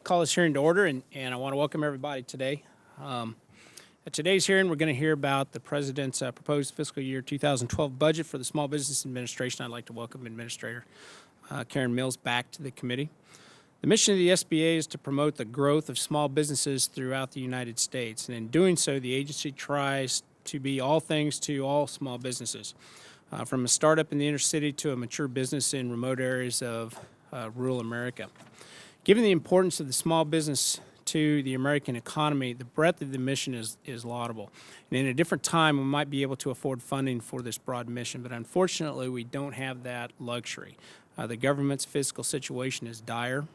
call this hearing to order, and I want to welcome everybody today. At today's hearing, we're going to hear about the President's proposed fiscal year 2012 budget for the Small Business Administration. I'd like to welcome Administrator Karen Mills back to the committee. The mission of the SBA is to promote the growth of small businesses throughout the United States, and in doing so, the agency tries to be all things to all small businesses, from a startup in the inner city to a mature business in remote areas of rural America. Given the importance of the small business to the American economy, the breadth of the mission is laudable. And in a different time, we might be able to afford funding for this broad mission, but unfortunately, we don't have that luxury. The government's fiscal situation is dire.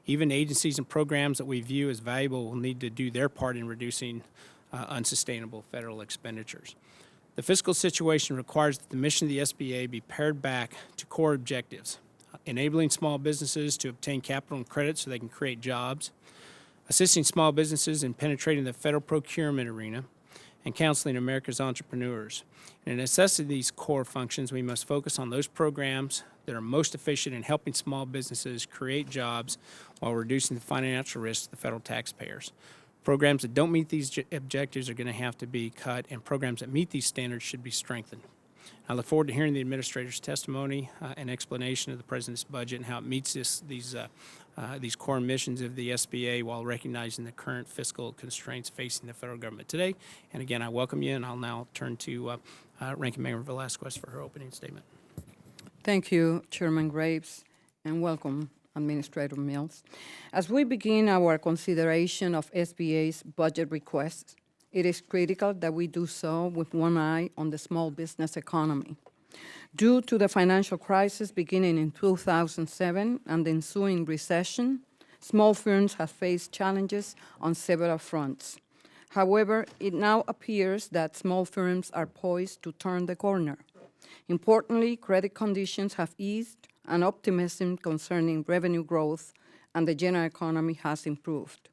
Even agencies and programs that we view as valuable will need to do their part in reducing unsustainable federal expenditures. The fiscal situation requires that the mission of the SBA be pared back to core objectives: enabling small businesses to obtain capital and credit so they can create jobs, assisting small businesses in penetrating the federal procurement arena, and counseling America's entrepreneurs. And in assessing these core functions, we must focus on those programs that are most efficient in helping small businesses create jobs while reducing the financial risk to the federal taxpayers. Programs that don't meet these objectives are going to have to be cut, and programs that meet these standards should be strengthened. I look forward to hearing the Administrator's testimony and explanation of the President's budget and how it meets these core missions of the SBA while recognizing the current fiscal constraints facing the federal government today. And again, I welcome you, and I'll now turn to Ranking Member Velasquez for her opening statement. Thank you, Chairman Graves, and welcome, Administrator Mills. As we begin our consideration of SBA's budget requests, it is critical that we do so with one eye on the small business economy. Due to the financial crisis beginning in 2007 and the ensuing recession, small firms have faced challenges on several fronts. However, it now appears that small firms are poised to turn the corner. Importantly, credit conditions have eased and optimism concerning revenue growth and the general economy has improved.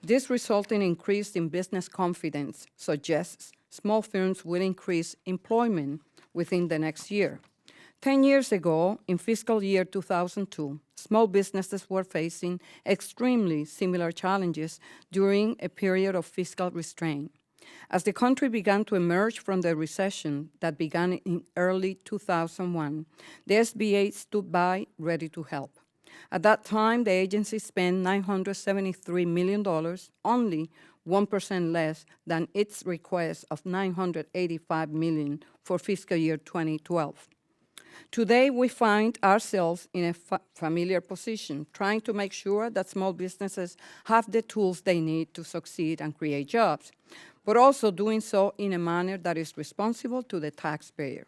This resulting increase in business confidence suggests small firms will increase employment within the next year. 10 years ago, in fiscal year 2002, small businesses were facing extremely similar challenges during a period of fiscal restraint. As the country began to emerge from the recession that began in early 2001, the SBA stood by ready to help. At that time, the agency spent $973 million, only 1% less than its request of $985 million for fiscal year 2012. Today, we find ourselves in a familiar position, trying to make sure that small businesses have the tools they need to succeed and create jobs, but also doing so in a manner that is responsible to the taxpayer.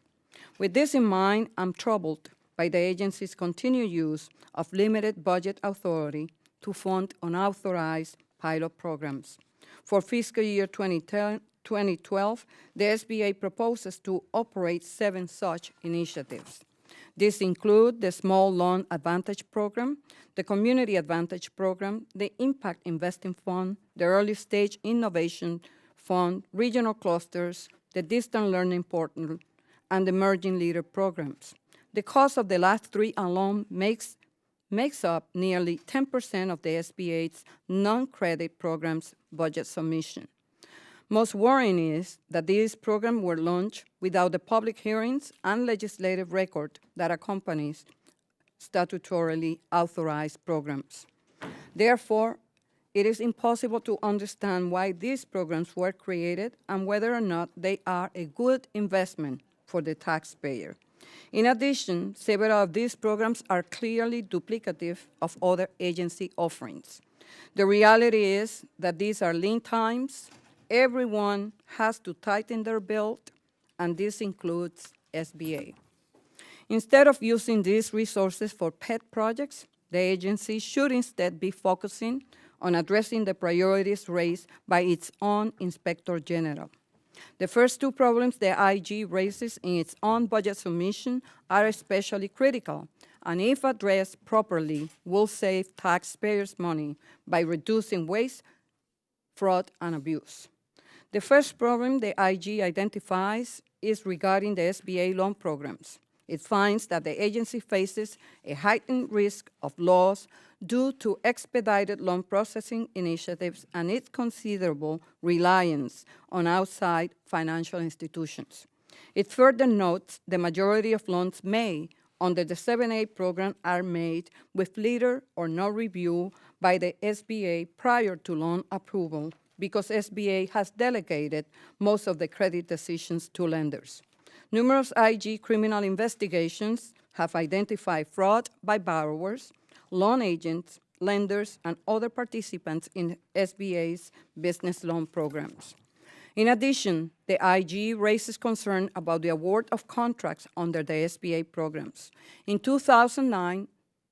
With this in mind, I'm troubled by the agency's continued use of limited budget authority to fund unauthorized pilot programs. For fiscal year 2012, the SBA proposes to operate 7 such initiatives. These include the Small Loan Advantage Program, the Community Advantage Program, the Impact Investing Fund, the Early Stage Innovation Fund, regional clusters, the Distant Learning Portal, and the Emerging Leader programs. The cost of the last 3 alone makes up nearly 10% of the SBA's non-credit programs budget submission. Most worrying is that these programs were launched without the public hearings and legislative record that accompanies statutorily authorized programs. Therefore, it is impossible to understand why these programs were created and whether or not they are a good investment for the taxpayer. In addition, several of these programs are clearly duplicative of other agency offerings. The reality is that these are lean times. Everyone has to tighten their belt, and this includes SBA. Instead of using these resources for pet projects, the agency should instead be focusing on addressing the priorities raised by its own Inspector General. The first 2 problems the IG raises in its own budget submission are especially critical, and if addressed properly, will save taxpayers money by reducing waste, fraud, and abuse. The first problem the IG identifies is regarding the SBA loan programs. It finds that the agency faces a heightened risk of loss due to expedited loan processing initiatives and its considerable reliance on outside financial institutions. It further notes the majority of loans made under the 7A program are made with little or no review by the SBA prior to loan approval because SBA has delegated most of the credit decisions to lenders. Numerous IG criminal investigations have identified fraud by borrowers, loan agents, lenders, and other participants in SBA's business loan programs. In addition, the IG raises concern about the award of contracts under the SBA programs. In 2009,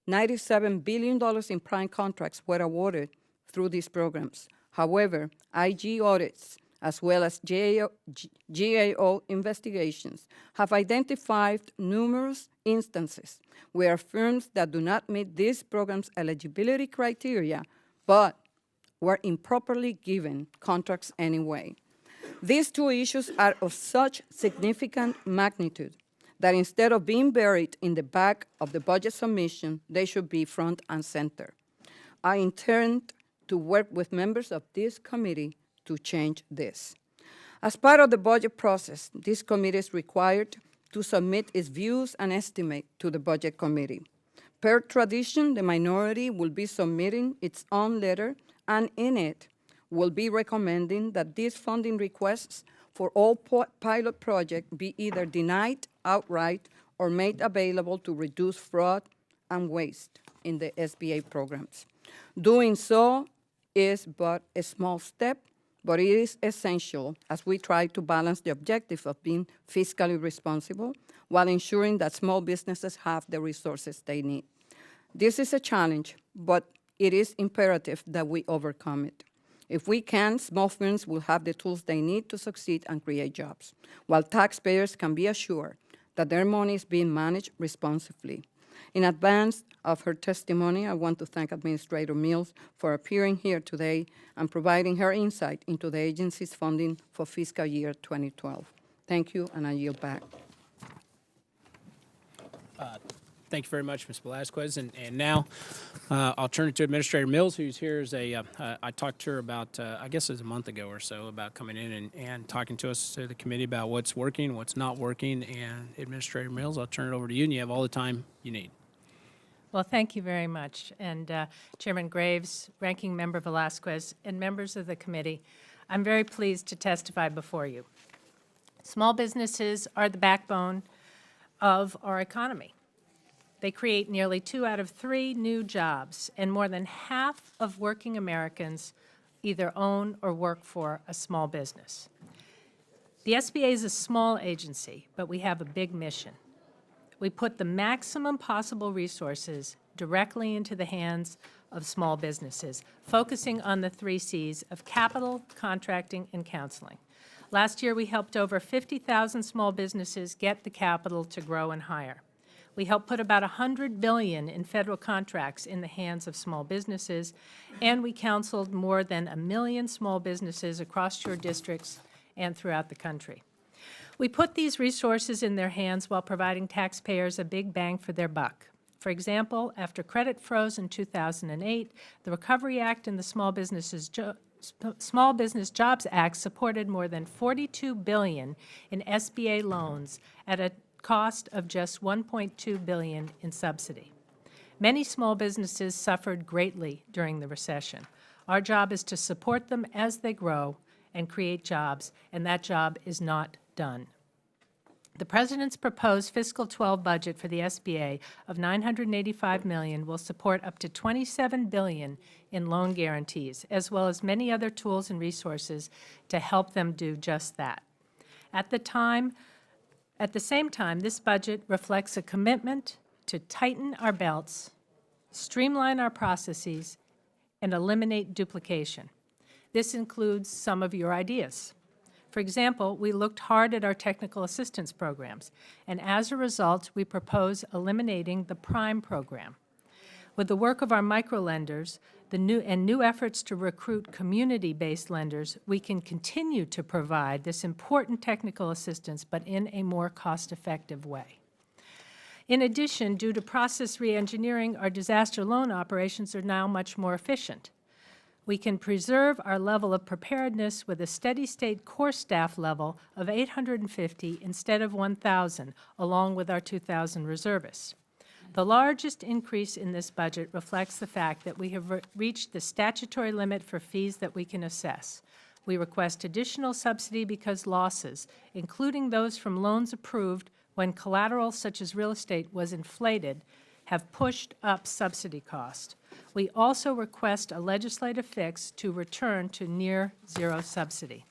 $97 billion in prime contracts were awarded through these programs. However, IG audits, as well as GAO investigations, have identified numerous instances where firms that do not meet these programs' eligibility criteria, but were improperly given contracts anyway. These two issues are of such significant magnitude that instead of being buried in the back of the budget submission, they should be front and center. I intend to work with members of this committee to change this. As part of the budget process, this committee is required to submit its views and estimate to the Budget Committee. Per tradition, the minority will be submitting its own letter, and in it will be recommending that these funding requests for all pilot projects be either denied outright or made available to reduce fraud and waste in the SBA programs. Doing so is but a small step, but it is essential as we try to balance the objective of being fiscally responsible while ensuring that small businesses have the resources they need. This is a challenge, but it is imperative that we overcome it. If we can, small firms will have the tools they need to succeed and create jobs, while taxpayers can be assured that their money is being managed responsibly. In advance of her testimony, I want to thank Administrator Mills for appearing here today and providing her insight into the agency's funding for fiscal year 2012. Thank you, and I yield back. Thank you very much, Ms. Velazquez. And now I'll turn it to Administrator Mills, who's here as I talked to her about, I guess it was a month ago or so, about coming in and talking to us, to the committee, about what's working, what's not working. And Administrator Mills, I'll turn it over to you, and you have all the time you need. Well, thank you very much. And Chairman Graves, Ranking Member Velazquez, and members of the committee, I'm very pleased to testify before you. Small businesses are the backbone of our economy. They create nearly 2 out of 3 new jobs, and more than half of working Americans either own or work for a small business. The SBA is a small agency, but we have a big mission. We put the maximum possible resources directly into the hands of small businesses, focusing on the 3 C's of capital, contracting, and counseling. Last year, we helped over 50,000 small businesses get the capital to grow and hire. We helped put about $100 billion in federal contracts in the hands of small businesses, and we counseled more than 1 million small businesses across your districts and throughout the country. We put these resources in their hands while providing taxpayers a big bang for their buck. For example, after credit froze in 2008, the Recovery Act and the Small Business Jobs Act supported more than $42 billion in SBA loans at a cost of just $1.2 billion in subsidy. Many small businesses suffered greatly during the recession. Our job is to support them as they grow and create jobs, and that job is not done. The President's proposed fiscal 12 budget for the SBA of $985 million will support up to $27 billion in loan guarantees, as well as many other tools and resources to help them do just that. At the same time, this budget reflects a commitment to tighten our belts, streamline our processes, and eliminate duplication. This includes some of your ideas. For example, we looked hard at our technical assistance programs, and as a result, we propose eliminating the PRIME program. With the work of our microlenders, new efforts to recruit community-based lenders, we can continue to provide this important technical assistance, but in a more cost-effective way. In addition, due to process reengineering, our disaster loan operations are now much more efficient. We can preserve our level of preparedness with a steady-state core staff level of 850 instead of 1,000, along with our 2,000 reservists. The largest increase in this budget reflects the fact that we have reached the statutory limit for fees that we can assess. We request additional subsidy because losses, including those from loans approved when collateral such as real estate was inflated, have pushed up subsidy cost. We also request a legislative fix to return to near zero subsidy.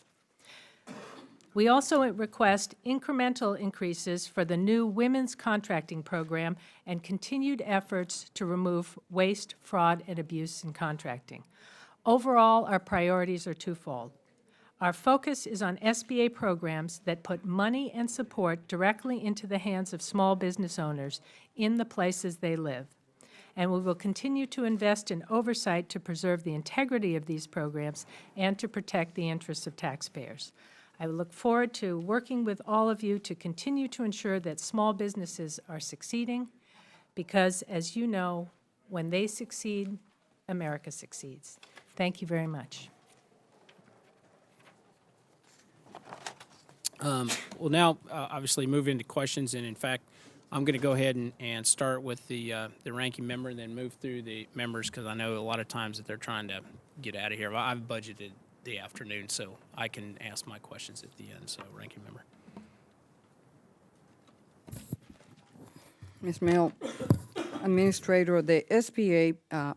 We also request incremental increases for the new women's contracting program and continued efforts to remove waste, fraud, and abuse in contracting. Overall, our priorities are twofold. Our focus is on SBA programs that put money and support directly into the hands of small business owners in the places they live. And we will continue to invest in oversight to preserve the integrity of these programs and to protect the interests of taxpayers. I look forward to working with all of you to continue to ensure that small businesses are succeeding, because, as you know, when they succeed, America succeeds. Thank you very much. We'll now obviously move into questions, and in fact, I'm going to go ahead and start with the ranking member and then move through the members, because I know a lot of times that they're trying to get out of here. I've budgeted the afternoon, so I can ask my questions at the end. So, ranking member. Ms. Mill, Administrator, the SBA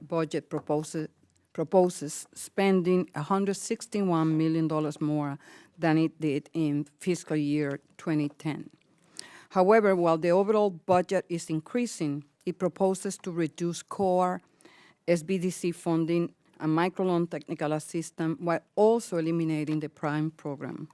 budget proposes spending $161 million more than it did in fiscal year 2010. However, while the overall budget is increasing, it proposes to reduce core SBDC funding and microloan technical assistance while also eliminating the prime program.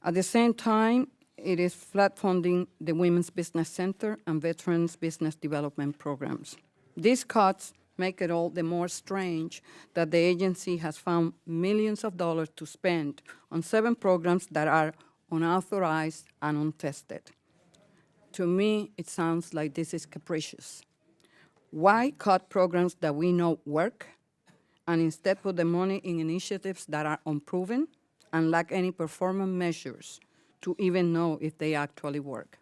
At the same time, it is flat funding the Women's Business Center and Veterans Business Development programs. These cuts make it all the more strange that the agency has found millions of dollars to spend on 7 programs that are unauthorized and untested. To me, it sounds like this is capricious. Why cut programs that we know work and instead put the money in initiatives that are unproven and lack any performance measures to even know if they actually work?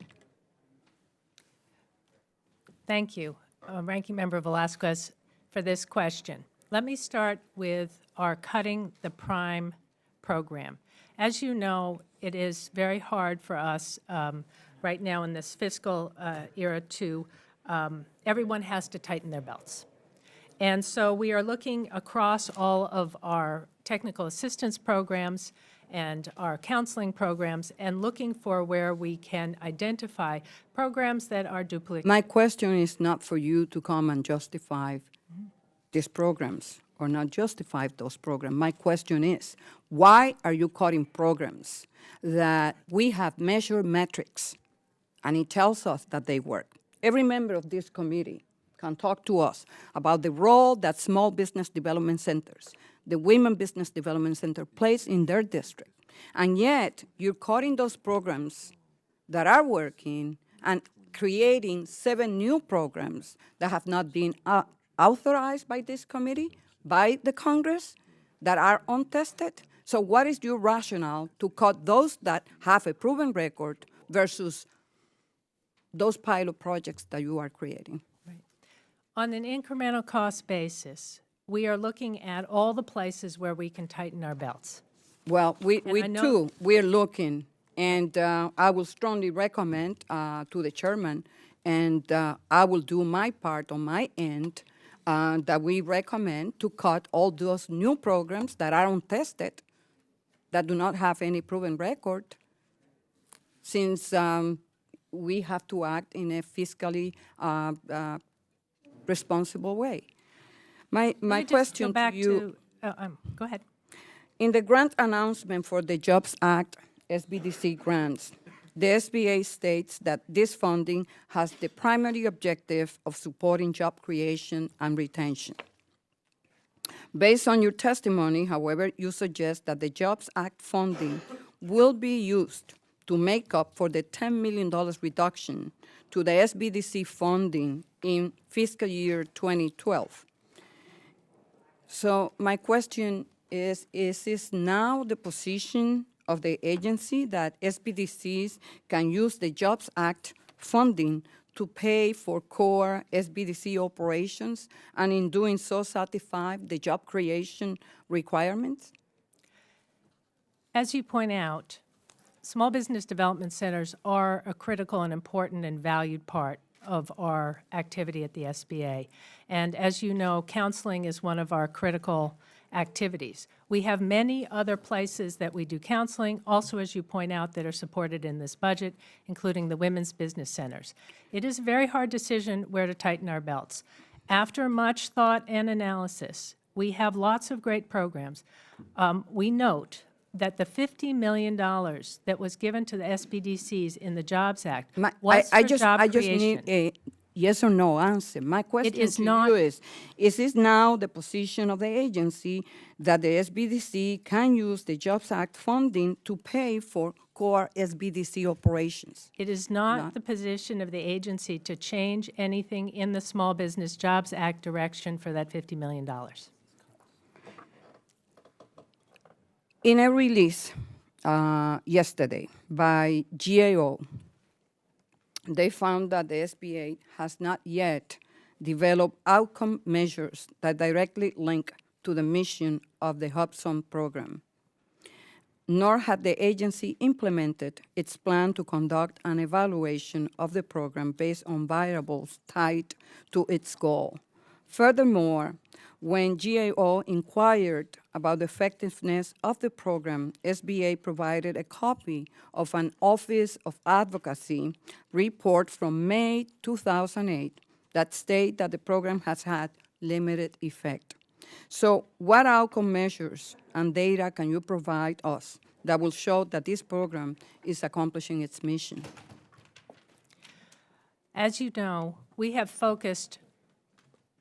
Thank you, Ranking Member Velasquez, for this question. Let me start with our cutting the prime program. As you know, it is very hard for us right now in this fiscal era to, everyone has to tighten their belts. And so we are looking across all of our technical assistance programs and our counseling programs and looking for where we can identify programs that are duplicated. My question is not for you to come and justify these programs or not justify those programs. My question is, why are you cutting programs that we have measured metrics and it tells us that they work? Every member of this committee can talk to us about the role that small business development centers, the Women Business Development Center, plays in their district. And yet, you're cutting those programs that are working and creating 7 new programs that have not been authorized by this committee, by the Congress, that are untested. So what is your rationale to cut those that have a proven record versus those pilot projects that you are creating? Right. On an incremental cost basis, we are looking at all the places where we can tighten our belts. Well, we know- too, we're looking, and I will strongly recommend to the chairman, and I will do my part on my end, that we recommend to cut all those new programs that are untested, that do not have any proven record, since we have to act in a fiscally responsible way. My question to you. Go ahead. In the grant announcement for the Jobs Act SBDC grants, the SBA states that this funding has the primary objective of supporting job creation and retention. Based on your testimony, however, you suggest that the Jobs Act funding will be used to make up for the $10 million reduction to the SBDC funding in fiscal year 2012. So my question is this now the position of the agency that SBDCs can use the Jobs Act funding to pay for core SBDC operations, and in doing so satisfy the job creation requirements? As you point out, small business development centers are a critical and important and valued part of our activity at the SBA. And as you know, counseling is one of our critical activities. We have many other places that we do counseling, also, as you point out, that are supported in this budget, including the women's business centers. It is a very hard decision where to tighten our belts. After much thought and analysis, we have lots of great programs. We note that the $50 million that was given to the SBDCs in the Jobs Act was for job I just creation. need a yes or no answer. My question is to not- you is this now the position of the agency that the SBDC can use the Jobs Act funding to pay for core SBDC operations? It is not the position of the agency to change anything in the Small Business Jobs Act direction for that $50 million. In a release yesterday by GAO, they found that the SBA has not yet developed outcome measures that directly link to the mission of the Hubzone program, nor had the agency implemented its plan to conduct an evaluation of the program based on variables tied to its goal. Furthermore, when GAO inquired about the effectiveness of the program, SBA provided a copy of an Office of Advocacy report from May 2008 that states that the program has had limited effect. So what outcome measures and data can you provide us that will show that this program is accomplishing its mission? As you know, we have focused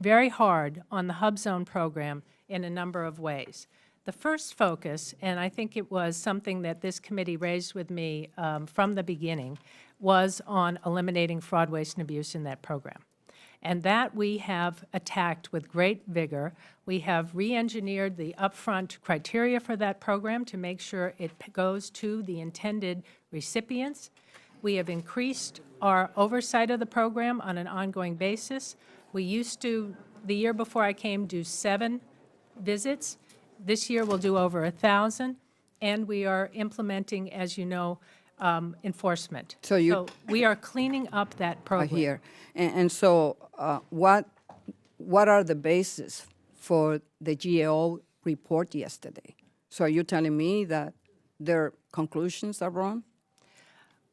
very hard on the Hubzone program in a number of ways. The first focus, and I think it was something that this committee raised with me from the beginning, was on eliminating fraud, waste, and abuse in that program. And that we have attacked with great vigor. We have re-engineered the upfront criteria for that program to make sure it goes to the intended recipients. We have increased our oversight of the program on an ongoing basis. We used to, the year before I came, do 7 visits. This year we'll do over 1,000, and we are implementing, as you know, enforcement. So we are cleaning up that program. Here. And so what are the basis for the GAO report yesterday? So are you telling me that their conclusions are wrong?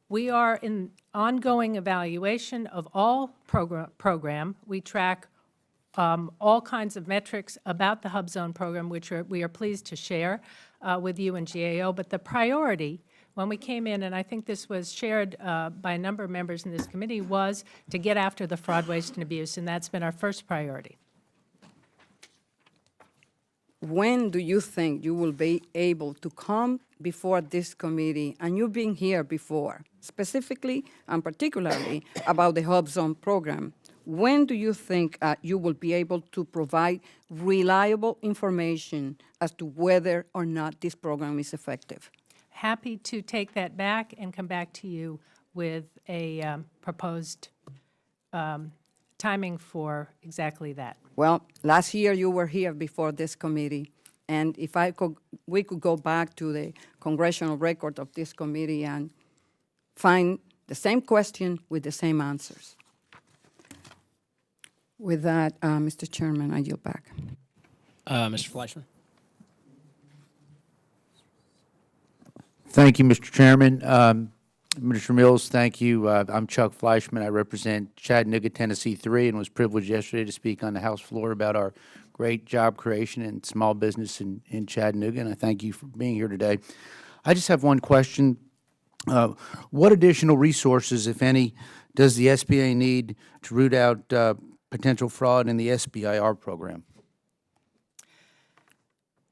We are in ongoing evaluation of all program. We track all kinds of metrics about the Hubzone program, which we are pleased to share with you and GAO. But the priority, when we came in, and I think this was shared by a number of members in this committee, was to get after the fraud, waste, and abuse, and that's been our first priority. When do you think you will be able to come before this committee, and you've been here before, specifically and particularly about the Hubzone program? When do you think you will be able to provide reliable information as to whether or not this program is effective? Happy to take that back and come back to you with a proposed timing for exactly that. Well, last year you were here before this committee, and if we could go back to the congressional record of this committee and find the same question with the same answers. With that, Mr. Chairman, I yield back. Mr. Fleischman. Thank you, Mr. Chairman. Mr. Mills, thank you. I'm Chuck Fleischman. I represent Chattanooga, Tennessee 3, and was privileged yesterday to speak on the House floor about our great job creation and small business in Chattanooga, and I thank you for being here today. I just have one question. What additional resources, if any, does the SBA need to root out potential fraud in the SBIR program?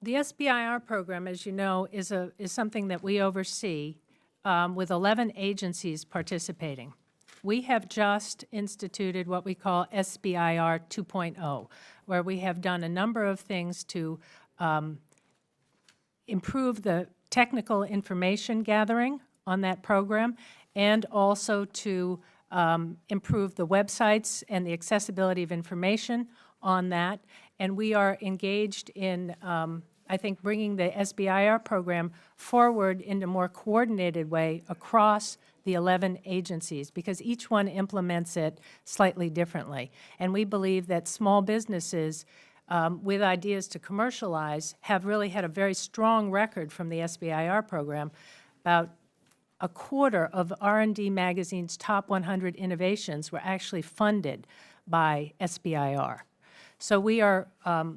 The SBIR program, as you know, is something that we oversee with 11 agencies participating. we have just instituted what we call SBIR 2.0, where we have done a number of things to improve the technical information gathering on that program, and also to improve the websites and the accessibility of information on that. And we are engaged in, I think, bringing the SBIR program forward in a more coordinated way across the 11 agencies, because each one implements it slightly differently. And we believe that small businesses with ideas to commercialize have really had a very strong record from the SBIR program. About a quarter of R&D Magazine's top 100 innovations were actually funded by SBIR. So we are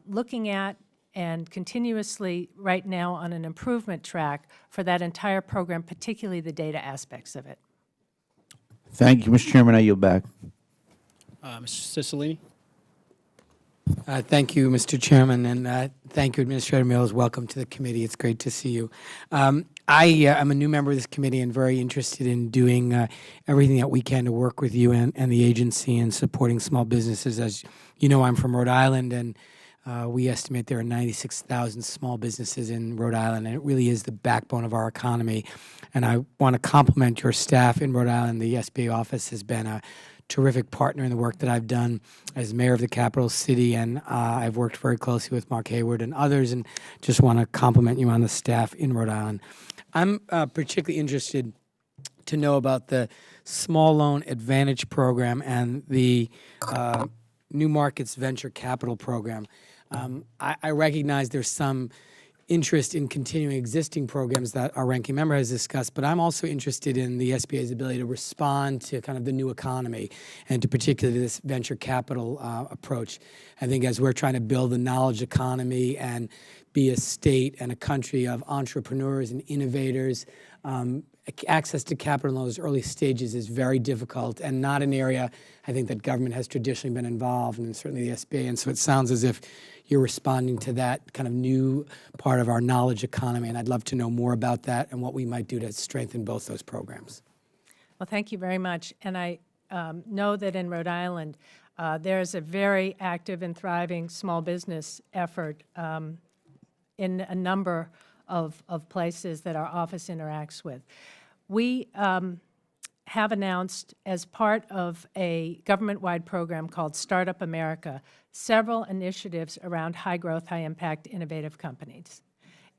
looking at and continuously right now on an improvement track for that entire program, particularly the data aspects of it. Thank you, Mr. Chairman. I yield back. Mr. Cicilline? Thank you, Mr. Chairman, and thank you, Administrator Mills. Welcome to the committee. It's great to see you. I am a new member of this committee and very interested in doing everything that we can to work with you and the agency in supporting small businesses. As you know, I'm from Rhode Island, and we estimate there are 96,000 small businesses in Rhode Island, and it really is the backbone of our economy. And I want to compliment your staff in Rhode Island. The SBA office has been a terrific partner in the work that I've done as mayor of the capital city, and I've worked very closely with Mark Hayward and others, and just want to compliment you on the staff in Rhode Island. I'm particularly interested to know about the Small Loan Advantage Program and the New Markets Venture Capital Program. I recognize there's some interest in continuing existing programs that our ranking member has discussed, but I'm also interested in the SBA's ability to respond to kind of the new economy and to particularly this venture capital approach. I think as we're trying to build a knowledge economy and be a state and a country of entrepreneurs and innovators, access to capital in those early stages is very difficult and not an area I think that government has traditionally been involved in, and certainly the SBA. And so it sounds as if you're responding to that kind of new part of our knowledge economy, and I'd love to know more about that and what we might do to strengthen both those programs. Well, thank you very much. And I know that in Rhode Island, there's a very active and thriving small business effort in a number of places that our office interacts with. We have announced, as part of a government-wide program called Startup America, several initiatives around high-growth, high-impact, innovative companies.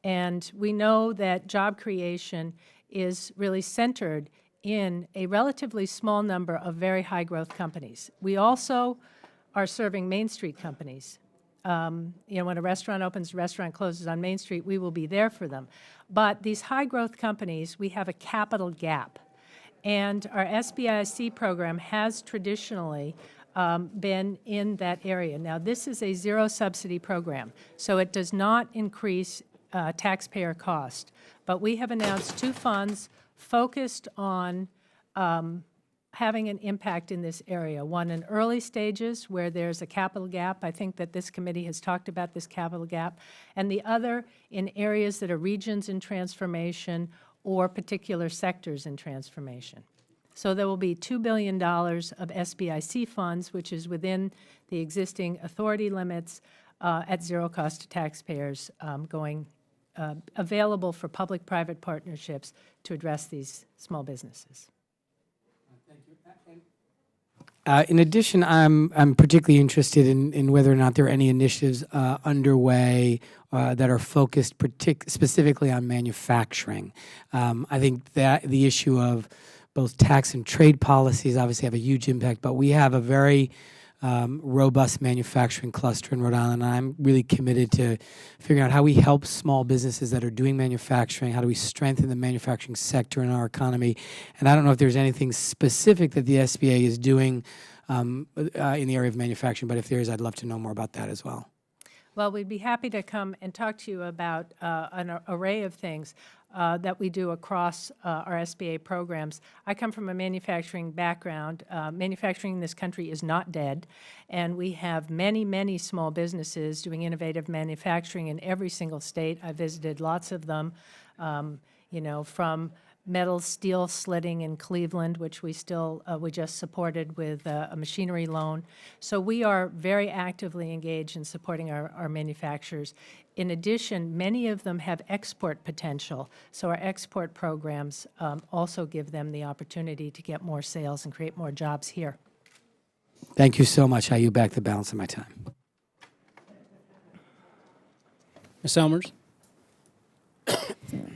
And we know that job creation is really centered in a relatively small number of very high-growth companies. We also are serving Main Street companies. You know, when a restaurant opens, a restaurant closes on Main Street, we will be there for them. But these high-growth companies, we have a capital gap. And our SBIC program has traditionally been in that area. Now, this is a zero-subsidy program, so it does not increase taxpayer cost. But we have announced two funds focused on having an impact in this area. One in early stages where there's a capital gap. I think that this committee has talked about this capital gap. And the other in areas that are regions in transformation or particular sectors in transformation. So there will be $2 billion of SBIC funds, which is within the existing authority limits at zero cost to taxpayers, going available for public-private partnerships to address these small businesses. In addition, I'm particularly interested in whether or not there are any initiatives underway that are focused specifically on manufacturing. I think that the issue of both tax and trade policies obviously have a huge impact, but we have a very robust manufacturing cluster in Rhode Island. And I'm really committed to figuring out how we help small businesses that are doing manufacturing, how do we strengthen the manufacturing sector in our economy. And I don't know if there's anything specific that the SBA is doing in the area of manufacturing, but if there is, I'd love to know more about that as well. Well, we'd be happy to come and talk to you about an array of things that we do across our SBA programs. I come from a manufacturing background. Manufacturing in this country is not dead, and we have many, many small businesses doing innovative manufacturing in every single state. I visited lots of them, you know, from metal steel slitting in Cleveland, which we just supported with a machinery loan. So we are very actively engaged in supporting our manufacturers. In addition, many of them have export potential, so our export programs also give them the opportunity to get more sales and create more jobs here. Thank you so much. I yield back the balance of my time. Ms. Elmers?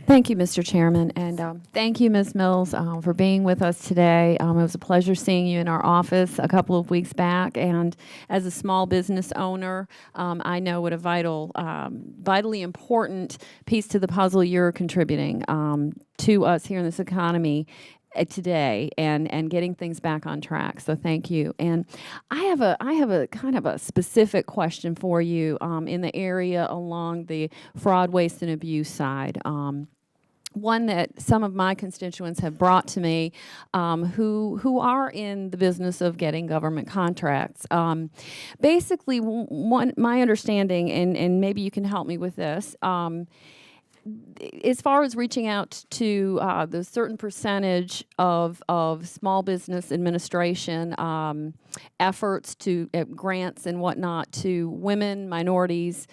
Thank you, Mr. Chairman, and thank you, Ms. Mills, for being with us today. It was a pleasure seeing you in our office a couple of weeks back, and as a small business owner, I know what a vitally important piece to the puzzle you're contributing to us here in this economy today and getting things back on track. So thank you. And I have a kind of a specific question for you in the area along the fraud, waste, and abuse side. One that some of my constituents have brought to me who are in the business of getting government contracts. Basically, my understanding, and maybe you can help me with this, as far as reaching out to the certain percentage of small business administration efforts to grants and whatnot to women, minorities,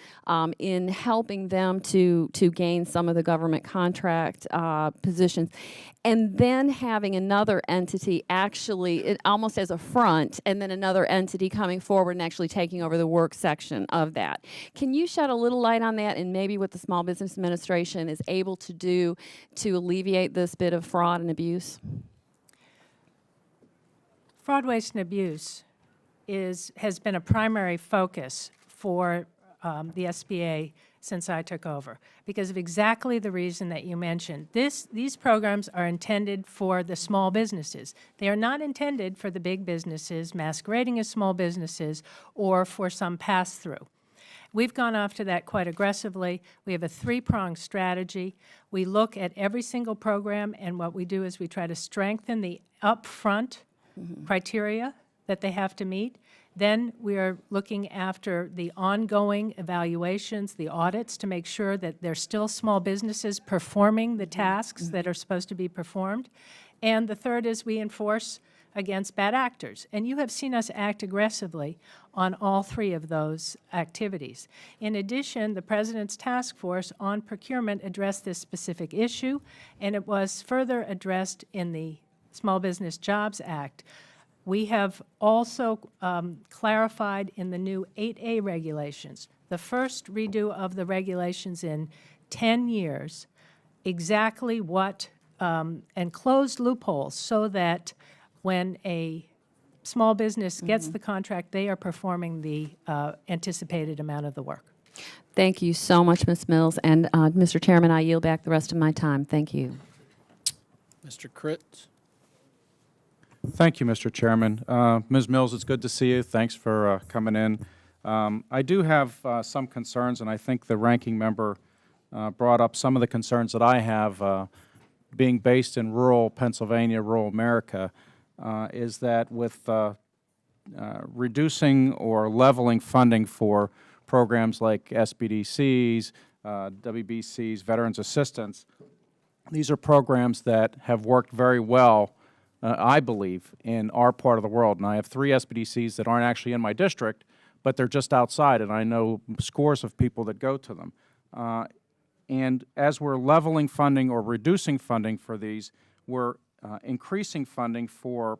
in helping them to gain some of the government contract positions, and then having another entity actually almost as a front, and then another entity coming forward and actually taking over the work section of that. Can you shed a little light on that and maybe what the Small Business Administration is able to do to alleviate this bit of fraud and abuse? Fraud, waste, and abuse has been a primary focus for the SBA since I took over, because of exactly the reason that you mentioned. These programs are intended for the small businesses. They are not intended for the big businesses masquerading as small businesses or for some pass-through. We've gone after that quite aggressively. We have a three-pronged strategy. We look at every single program, and what we do is we try to strengthen the upfront criteria that they have to meet. Then we are looking after the ongoing evaluations, the audits, to make sure that they're still small businesses performing the tasks that are supposed to be performed. And the third is we enforce against bad actors. And you have seen us act aggressively on all three of those activities. In addition, the President's Task Force on Procurement addressed this specific issue, and it was further addressed in the Small Business Jobs Act. We have also clarified in the new 8A regulations, the first redo of the regulations in 10 years, exactly what, and closed loopholes so that when a small business gets the contract, they are performing the anticipated amount of the work. Thank you so much, Ms. Mills. And Mr. Chairman, I yield back the rest of my time. Thank you. Mr. Critz? Thank you, Mr. Chairman. Ms. Mills, it's good to see you. Thanks for coming in. I do have some concerns, and I think the ranking member brought up some of the concerns that I have being based in rural Pennsylvania, rural America, is that with reducing or leveling funding for programs like SBDCs, WBCs, Veterans Assistance, these are programs that have worked very well, I believe, in our part of the world. And I have 3 SBDCs that aren't actually in my district, but they're just outside, and I know scores of people that go to them. And as we're leveling funding or reducing funding for these, we're increasing funding for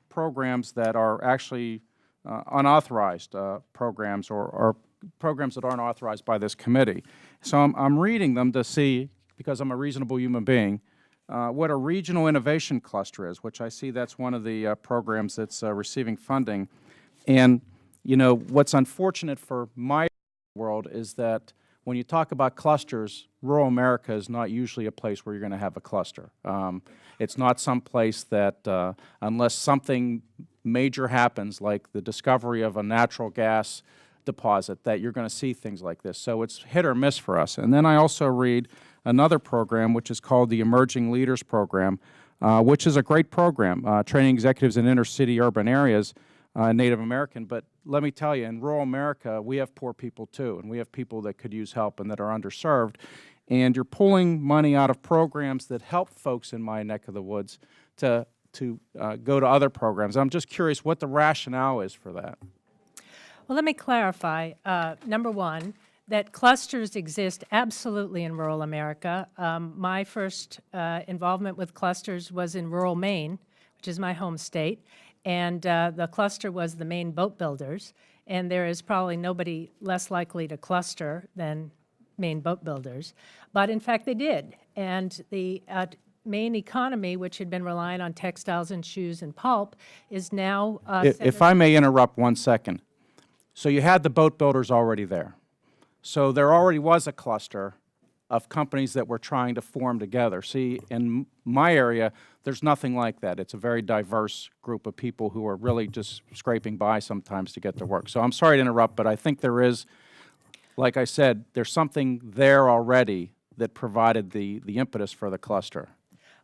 programs that are actually unauthorized programs or programs that aren't authorized by this committee. So I'm reading them to see, because I'm a reasonable human being, what a regional innovation cluster is, which I see that's one of the programs that's receiving funding. And, you know, what's unfortunate for my world is that when you talk about clusters, rural America is not usually a place where you're going to have a cluster. It's not some place that, unless something major happens, like the discovery of a natural gas deposit, that you're going to see things like this. So it's hit or miss for us. And then I also read another program, which is called the Emerging Leaders Program, which is a great program, training executives in inner-city urban areas, Native American. But let me tell you, in rural America, we have poor people too, and we have people that could use help and that are underserved. and you're pulling money out of programs that help folks in my neck of the woods to go to other programs. I'm just curious what the rationale is for that. Well, let me clarify. Number one, that clusters exist absolutely in rural America. My first involvement with clusters was in rural Maine, which is my home state, and the cluster was the Maine boat builders, and there is probably nobody less likely to cluster than Maine boat builders. But in fact, they did, and the Maine economy, which had been relying on textiles and shoes and pulp, is now If I may interrupt 1 second. So you had the boat builders already there. So there already was a cluster of companies that were trying to form together. See, in my area, there's nothing like that. It's a very diverse group of people who are really just scraping by sometimes to get to work. So I'm sorry to interrupt, but I think there is, like I said, there's something there already that provided the impetus for the cluster.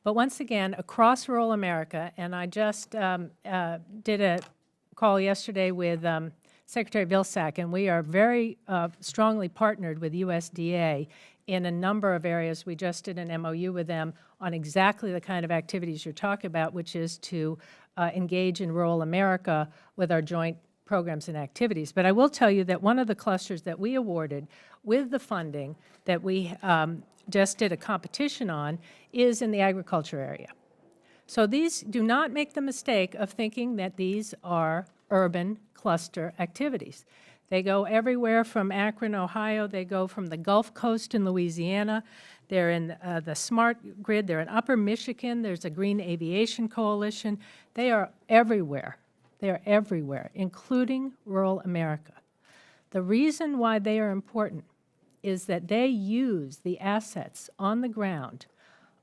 But once again, across rural America, and I just did a call yesterday with Secretary Vilsack, and we are very strongly partnered with USDA in a number of areas. We just did an MOU with them on exactly the kind of activities you're talking about, which is to engage in rural America with our joint programs and activities. But I will tell you that one of the clusters that we awarded with the funding that we just did a competition on is in the agriculture area. So these, do not make the mistake of thinking that these are urban cluster activities. They go everywhere from Akron, Ohio. They go from the Gulf Coast in Louisiana. They're in the smart grid. They're in Upper Michigan. There's a Green Aviation Coalition. They are everywhere. They are everywhere, including rural America. The reason why they are important is that they use the assets on the ground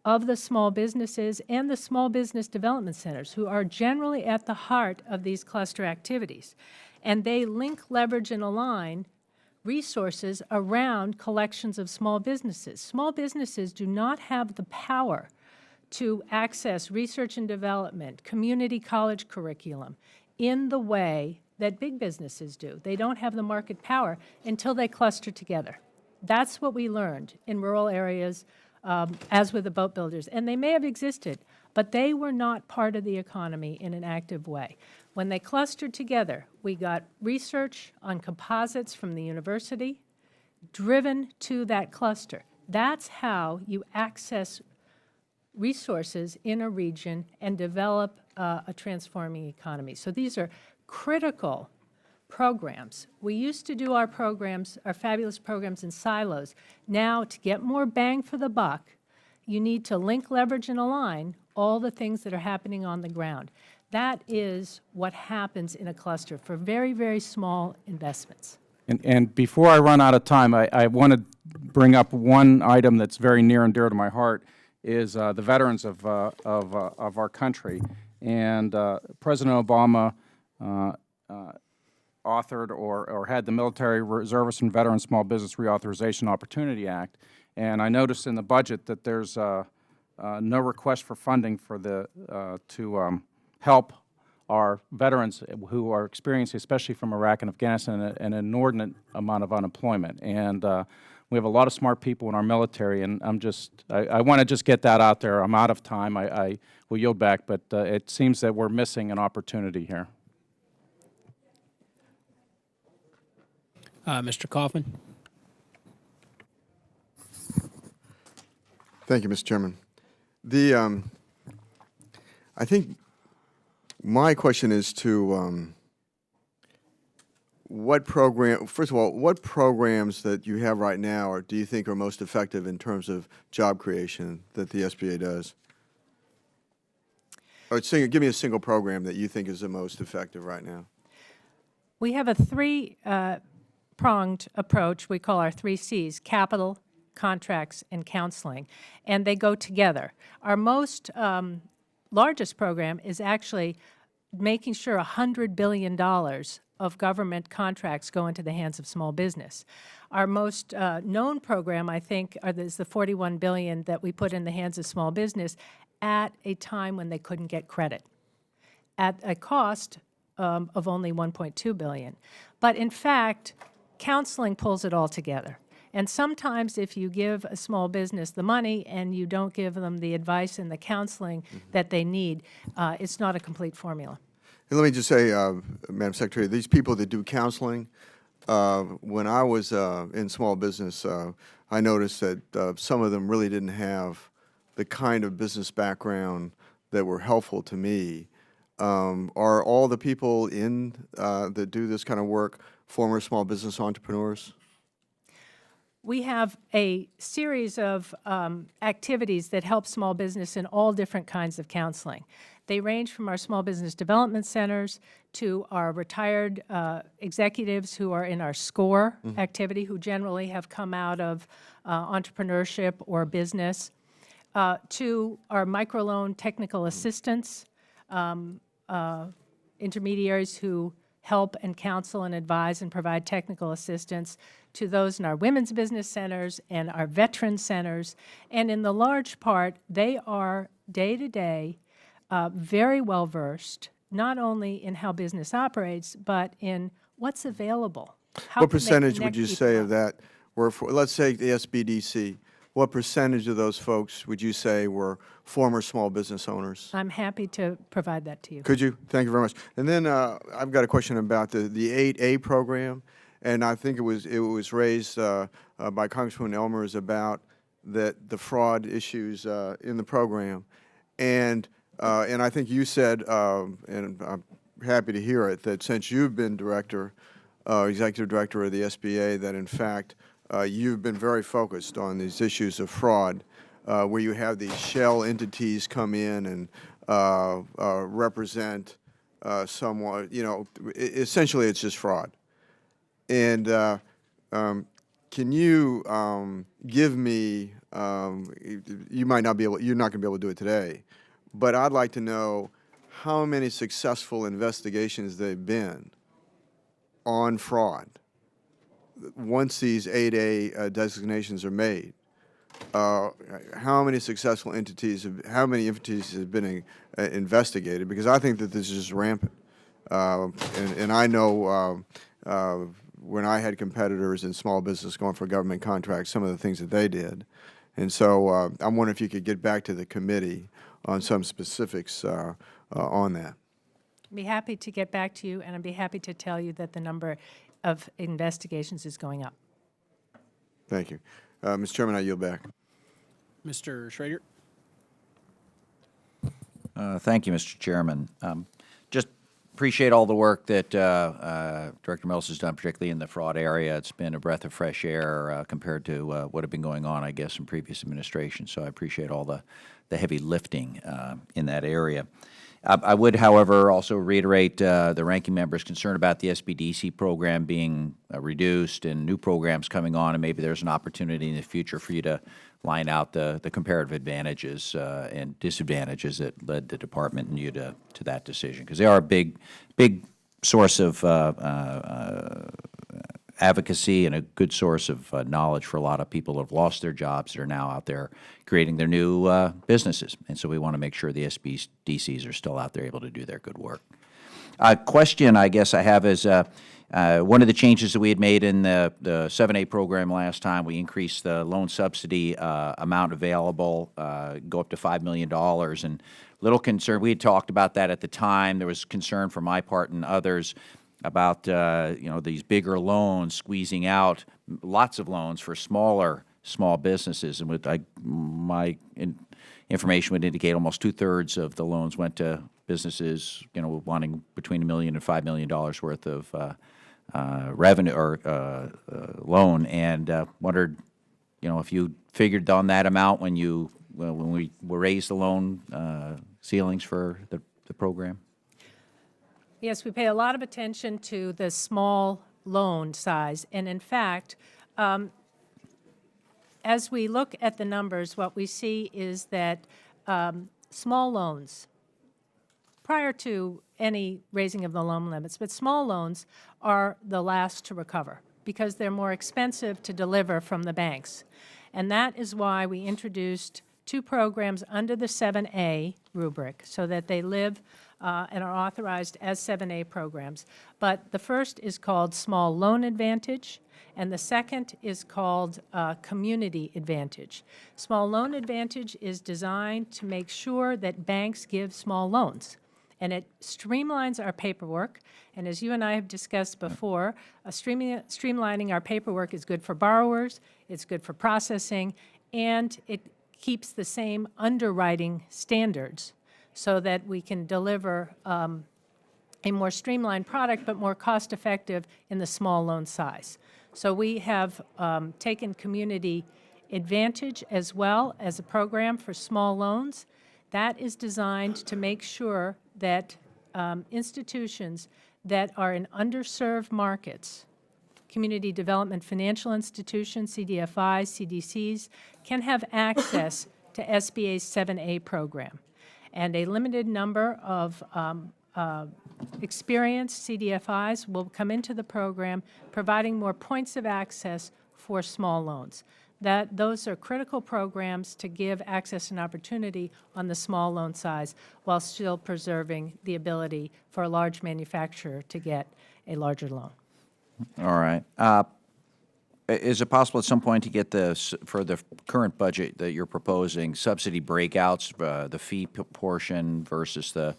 of the small businesses and the small business development centers, who are generally at the heart of these cluster activities. And they link, leverage, and align resources around collections of small businesses. Small businesses do not have the power to access research and development, community college curriculum, in the way that big businesses do. They don't have the market power until they cluster together. That's what we learned in rural areas, as with the boat builders. And they may have existed, but they were not part of the economy in an active way. When they clustered together, we got research on composites from the university driven to that cluster. That's how you access resources in a region and develop a transforming economy. So these are critical programs. We used to do our programs, our fabulous programs, in silos. Now, to get more bang for the buck, you need to link, leverage, and align all the things that are happening on the ground. That is what happens in a cluster for very, very small investments. And before I run out of time, I want to bring up one item that's very near and dear to my heart, is the veterans of our country. And President Obama authored or had the Military Reservists and Veterans Small Business Reauthorization Opportunity Act. And I noticed in the budget that there's no request for funding for to help our veterans who are experiencing, especially from Iraq and Afghanistan, an inordinate amount of unemployment. And we have a lot of smart people in our military, and I want to just get that out there. I'm out of time. I will yield back, but it seems that we're missing an opportunity here. Mr. Kaufman. Thank you, Mr. Chairman. I think my question is to first of all, what programs that you have right now or do you think are most effective in terms of job creation that the SBA does? Or give me a single program that you think is the most effective right now. We have a three-pronged approach we call our 3 Cs: capital, contracts, and counseling, and they go together. Our most largest program is actually making sure $100 billion of government contracts go into the hands of small business. Our most known program, I think, is the $41 billion that we put in the hands of small business at a time when they couldn't get credit, at a cost of only $1.2 billion. But in fact, counseling pulls it all together. And sometimes if you give a small business the money and you don't give them the advice and the counseling that they need, it's not a complete formula. And let me just say, Madam Secretary, these people that do counseling, when I was in small business, I noticed that some of them really didn't have the kind of business background that were helpful to me. Are all the people in that do this kind of work former small business entrepreneurs? We have a series of activities that help small business in all different kinds of counseling. They range from our small business development centers to our retired executives who are in our SCORE activity, who generally have come out of entrepreneurship or business, to our microloan technical assistants, intermediaries who help and counsel and advise and provide technical assistance, to those in our women's business centers and our veteran centers. And in the large part, they are day-to-day very well-versed, not only in how business operates, but in what's available. How What can they percentage would connect you people say up? of that were for, let's say the SBDC, what percentage of those folks would you say were former small business owners? I'm happy to provide that to you. Could you? Thank you very much. And then I've got a question about the 8A program, and I think it was raised by Congresswoman Elmers about the fraud issues in the program, and I think you said, and I'm happy to hear it, that since you've been executive director of the SBA, that in fact you've been very focused on these issues of fraud, where you have these shell entities come in and represent someone, essentially it's just fraud. And can you give me, you might not be able, you're not going to be able to do it today, but I'd like to know how many successful investigations they've been on fraud once these 8A designations are made. How many successful entities, how many entities have been investigated? Because I think that this is just rampant. And I know when I had competitors in small business going for government contracts, some of the things that they did. And so I'm wondering if you could get back to the committee on some specifics on that. I'd be happy to get back to you, and I'd be happy to tell you that the number of investigations is going up. Thank you. Mr. Chairman, I yield back. Mr. Schrader? Thank you, Mr. Chairman. Just appreciate all the work that Director Mills has done, particularly in the fraud area. It's been a breath of fresh air compared to what had been going on, I guess, in previous administrations. So I appreciate all the heavy lifting in that area. I would, however, also reiterate the ranking member's concern about the SBDC program being reduced and new programs coming on, and maybe there's an opportunity in the future for you to line out the comparative advantages and disadvantages that led the department and you to that decision, because they are a big source of advocacy and a good source of knowledge for a lot of people who have lost their jobs that are now out there creating their new businesses. And so we want to make sure the SBDCs are still out there able to do their good work. A question I guess I have is one of the changes that we had made in the 7A program last time, we increased the loan subsidy amount available, go up to $5 million. And little concern, we had talked about that at the time. There was concern from my part and others about these bigger loans squeezing out lots of loans for small businesses, and with my information would indicate almost 2/3 of the loans went to businesses wanting between $1 million and $5 million worth of revenue or loan, and wondered if you figured on that amount when we raised the loan ceilings for the program. Yes, we pay a lot of attention to the small loan size. And in fact, as we look at the numbers, what we see is that small loans, prior to any raising of the loan limits, but small loans are the last to recover because they're more expensive to deliver from the banks. And that is why we introduced two programs under the 7A rubric so that they live and are authorized as 7A programs. But the first is called Small Loan Advantage, and the second is called Community Advantage. Small Loan Advantage is designed to make sure that banks give small loans, and it streamlines our paperwork. And as you and I have discussed before, streamlining our paperwork is good for borrowers, it's good for processing, and it keeps the same underwriting standards so that we can deliver a more streamlined product, but more cost-effective in the small loan size. So we have taken Community Advantage as well as a program for small loans. That is designed to make sure that institutions that are in underserved markets, community development financial institutions, CDFIs, CDCs, can have access to SBA's 7A program. And a limited number of experienced CDFIs will come into the program, providing more points of access for small loans. Those are critical programs to give access and opportunity on the small loan size while still preserving the ability for a large manufacturer to get a larger loan. All right. Is it possible at some point to get for the current budget that you're proposing, subsidy breakouts, the fee portion versus the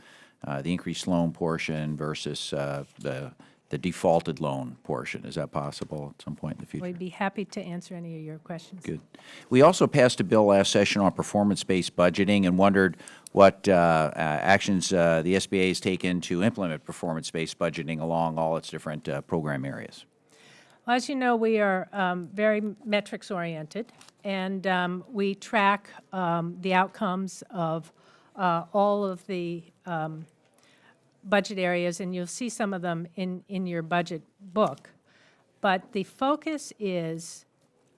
increased loan portion versus the defaulted loan portion? Is that possible at some point in the future? We'd be happy to answer any of your questions. Good. We also passed a bill last session on performance-based budgeting and wondered what actions the SBA has taken to implement performance-based budgeting along all its different program areas. Well, as you know, we are very metrics-oriented, and we track the outcomes of all of the budget areas, and you'll see some of them in your budget book. But the focus is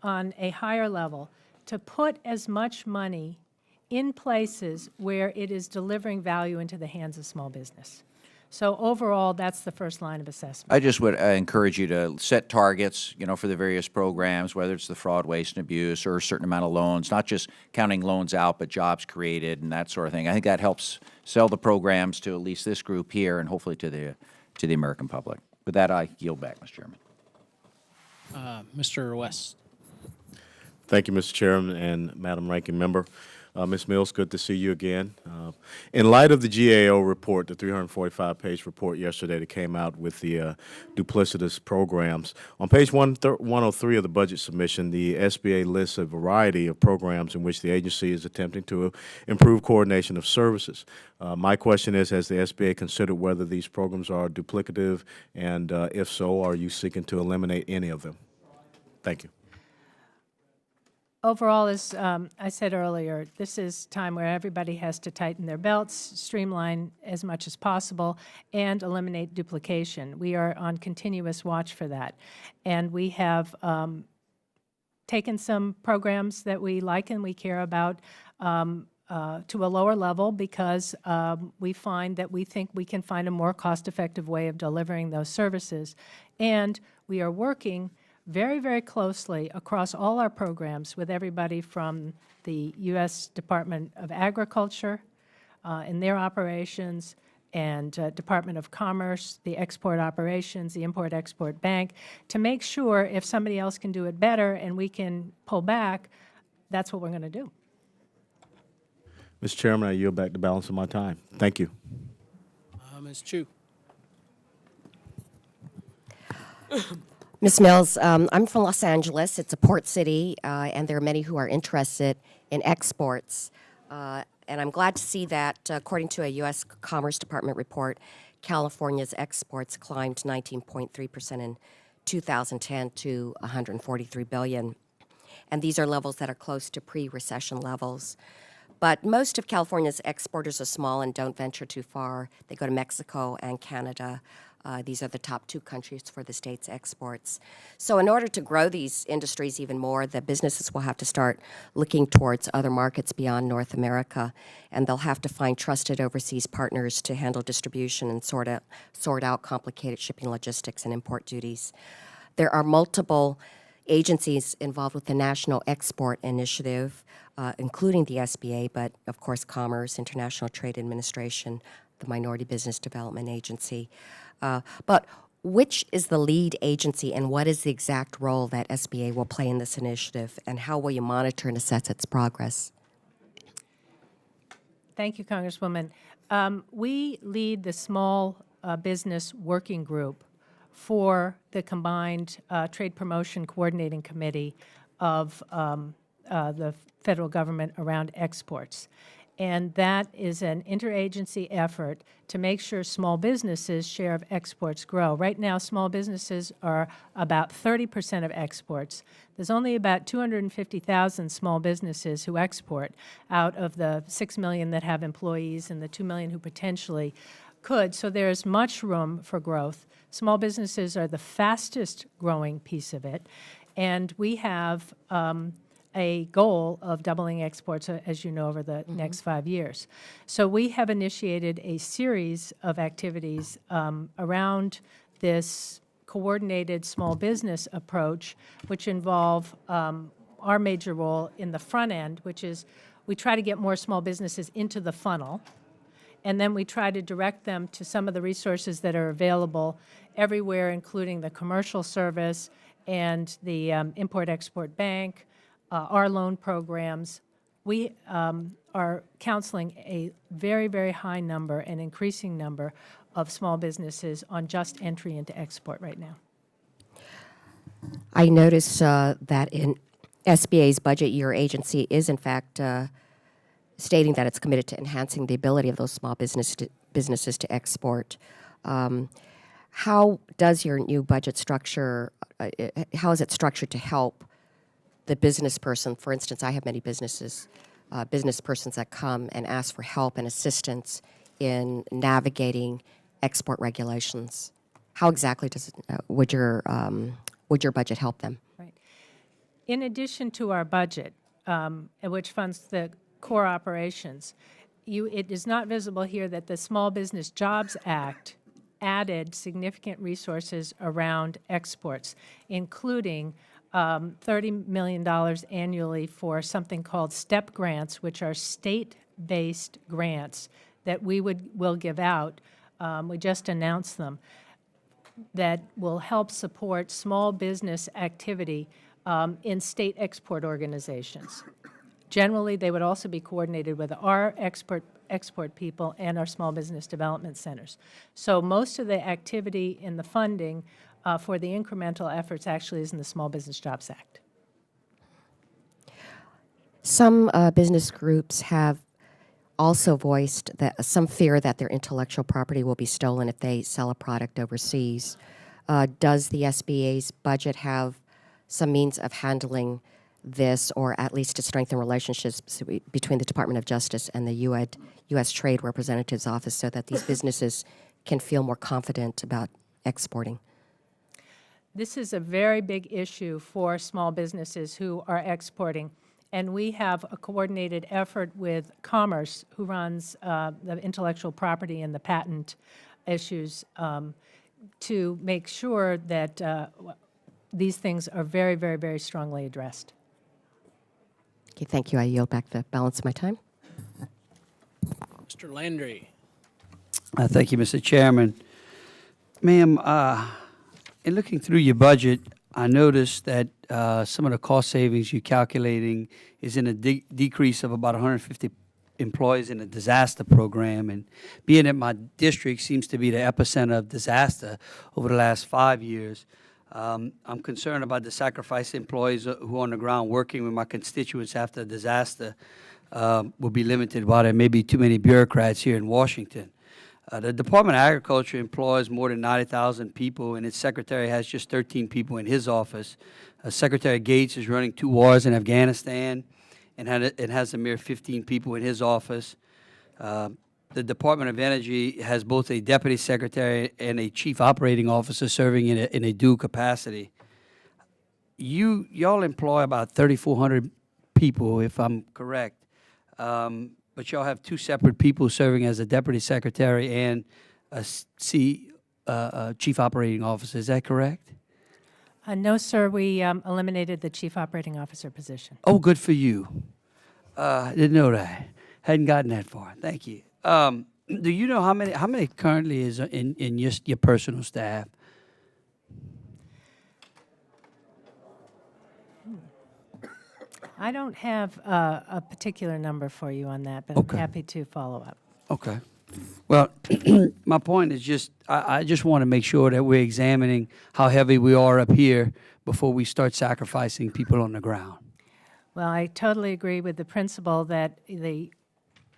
on a higher level to put as much money in places where it is delivering value into the hands of small business. So overall, that's the first line of assessment. I just would encourage you to set targets, for the various programs, whether it's the fraud, waste, and abuse, or a certain amount of loans, not just counting loans out, but jobs created and that sort of thing. I think that helps sell the programs to at least this group here and hopefully to the American public. With that, I yield back, Mr. Chairman. Mr. West. Thank you, Mr. Chairman and Madam Ranking Member. Ms. Mills, good to see you again. In light of the GAO report, the 345-page report yesterday that came out with the duplicitous programs, on page 103 of the budget submission, the SBA lists a variety of programs in which the agency is attempting to improve coordination of services. My question is, has the SBA considered whether these programs are duplicative, and if so, are you seeking to eliminate any of them? Thank you. Overall, as I said earlier, this is time where everybody has to tighten their belts, streamline as much as possible, and eliminate duplication. We are on continuous watch for that. And we have taken some programs that we like and we care about to a lower level because we find that we think we can find a more cost-effective way of delivering those services. And we are working very, very closely across all our programs with everybody from the U.S. Department of Agriculture in their operations and Department of Commerce, the export operations, the Import-Export Bank, to make sure if somebody else can do it better and we can pull back, that's what we're going to do. Mr. Chairman, I yield back the balance of my time. Thank you. Ms. Chu. Ms. Mills, I'm from Los Angeles. It's a port city, and there are many who are interested in exports. And I'm glad to see that, according to a U.S. Commerce Department report, California's exports climbed 19.3% in 2010 to $143 billion. And these are levels that are close to pre-recession levels. But most of California's exporters are small and don't venture too far. They go to Mexico and Canada. These are the top two countries for the state's exports. So in order to grow these industries even more, the businesses will have to start looking towards other markets beyond North America, and they'll have to find trusted overseas partners to handle distribution and sort out complicated shipping logistics and import duties. There are multiple agencies involved with the National Export Initiative, including the SBA, but of course Commerce, International Trade Administration, the Minority Business Development Agency. But which is the lead agency, and what is the exact role that SBA will play in this initiative, and how will you monitor and assess its progress? Thank you, Congresswoman. We lead the Small Business Working Group for the combined Trade Promotion Coordinating Committee of the federal government around exports. And that is an interagency effort to make sure small businesses' share of exports grow. Right now, small businesses are about 30% of exports. There's only about 250,000 small businesses who export out of the 6 million that have employees and the 2 million who potentially could. So there's much room for growth. Small businesses are the fastest growing piece of it. And we have a goal of doubling exports, as you know, over the next 5 years. So we have initiated a series of activities around this coordinated small business approach, which involve our major role in the front end, which is we try to get more small businesses into the funnel, and then we try to direct them to some of the resources that are available everywhere, including the commercial service and the Import-Export Bank, our loan programs. We are counseling a very, very high number, an increasing number of small businesses on just entry into export right now. I noticed that in SBA's budget, your agency is in fact stating that it's committed to enhancing the ability of those small businesses to export. How does your new budget structure, how is it structured to help the business person? For instance, I have many business persons that come and ask for help and assistance in navigating export regulations. How exactly would your budget help them? Right. In addition to our budget, which funds the core operations, it is not visible here that the Small Business Jobs Act added significant resources around exports, including $30 million annually for something called STEP grants, which are state-based grants that we will give out. We just announced them, that will help support small business activity in state export organizations. Generally, they would also be coordinated with our export people and our small business development centers. So most of the activity in the funding for the incremental efforts actually is in the Small Business Jobs Act. Some business groups have also voiced some fear that their intellectual property will be stolen if they sell a product overseas. Does the SBA's budget have some means of handling this, or at least to strengthen relationships between the Department of Justice and the U.S. Trade Representative's Office so that these businesses can feel more confident about exporting? This is a very big issue for small businesses who are exporting. And we have a coordinated effort with Commerce, who runs the intellectual property and the patent issues, to make sure that these things are very, very, very strongly addressed. Okay, thank you. I yield back the balance of my time. Mr. Landry. Thank you, Mr. Chairman. Ma'am, in looking through your budget, I noticed that some of the cost savings you're calculating is in a decrease of about 150 employees in the disaster program. And being that my district seems to be the epicenter of disaster over the last 5 years, I'm concerned about the sacrifice employees who are on the ground working with my constituents after a disaster will be limited while there may be too many bureaucrats here in Washington. The Department of Agriculture employs more than 90,000 people, and its secretary has just 13 people in his office. Secretary Gates is running 2 wars in Afghanistan and has a mere 15 people in his office. The Department of Energy has both a deputy secretary and a chief operating officer serving in a dual capacity. Y'all employ about 3,400 people, if I'm correct. But y'all have 2 separate people serving as a deputy secretary and a chief operating officer. Is that correct? No, sir. We eliminated the chief operating officer position. Oh, good for you. Didn't know that. Hadn't gotten that far. Thank you. Do you know how many currently is in just your personal staff? I don't have a particular number for you on that, but Okay. I'm happy to follow up. Okay. Well, my point is just, I just want to make sure that we're examining how heavy we are up here before we start sacrificing people on the ground. Well, I totally agree with the principle that the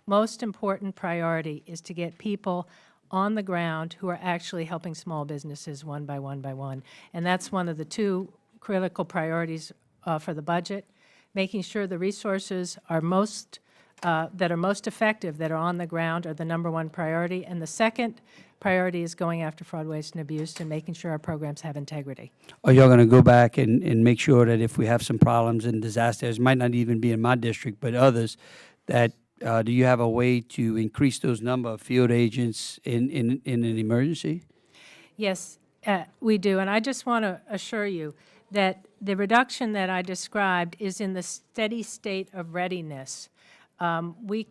most important priority is to get people on the ground who are actually helping small businesses one by one by one. And that's one of the two critical priorities for the budget, making sure the resources are that are most effective, that are on the ground, are the number one priority. And the second priority is going after fraud, waste, and abuse and making sure our programs have integrity. Are y'all going to go back and make sure that if we have some problems and disasters, might not even be in my district, but others, that do you have a way to increase those number of field agents in an emergency? Yes, we do. And I just want to assure you that the reduction that I described is in the steady state of readiness. We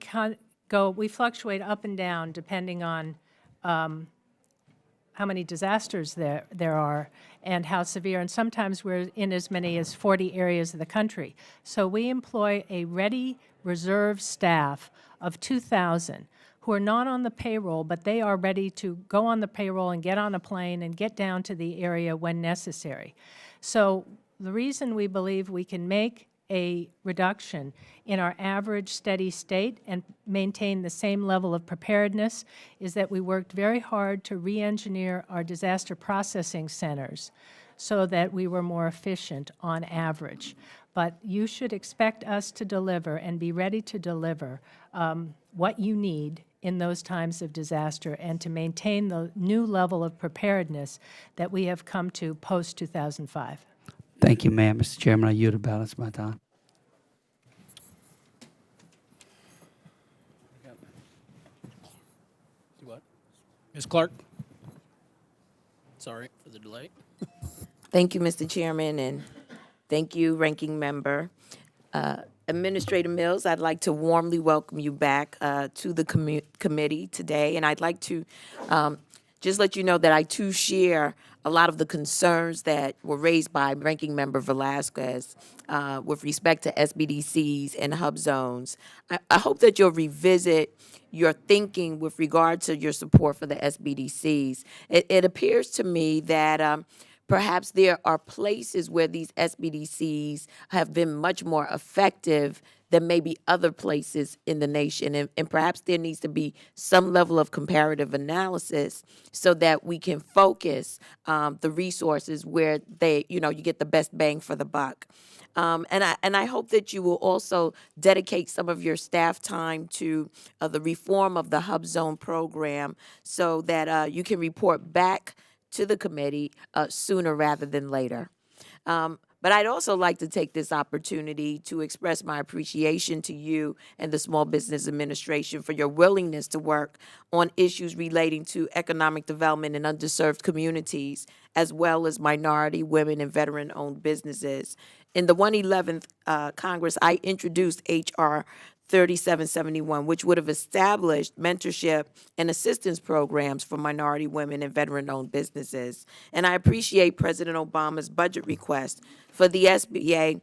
fluctuate up and down depending on how many disasters there are and how severe, and sometimes we're in as many as 40 areas of the country. So we employ a ready reserve staff of 2,000 who are not on the payroll, but they are ready to go on the payroll and get on a plane and get down to the area when necessary. So the reason we believe we can make a reduction in our average steady state and maintain the same level of preparedness is that we worked very hard to re-engineer our disaster processing centers so that we were more efficient on average. But you should expect us to deliver and be ready to deliver what you need in those times of disaster and to maintain the new level of preparedness that we have come to post-2005. Thank you, ma'am. Mr. Chairman, I yield the balance of my time. Ms. Clark? Sorry for the delay. Thank you, Mr. Chairman, and thank you, Ranking Member. Administrator Mills, I'd like to warmly welcome you back to the committee today, and I'd like to just let you know that I too share a lot of the concerns that were raised by Ranking Member Velasquez with respect to SBDCs and hub zones. I hope that you'll revisit your thinking with regard to your support for the SBDCs. It appears to me that perhaps there are places where these SBDCs have been much more effective than maybe other places in the nation. And perhaps there needs to be some level of comparative analysis so that we can focus the resources where you get the best bang for the buck. And I hope that you will also dedicate some of your staff time to the reform of the Hub Zone program so that you can report back to the committee sooner rather than later. But I'd also like to take this opportunity to express my appreciation to you and the Small Business Administration for your willingness to work on issues relating to economic development in underserved communities, as well as minority, women, and veteran-owned businesses. In the 111th Congress, I introduced H.R. 3771, which would have established mentorship and assistance programs for minority women and veteran-owned businesses. And I appreciate President Obama's budget request for the SBA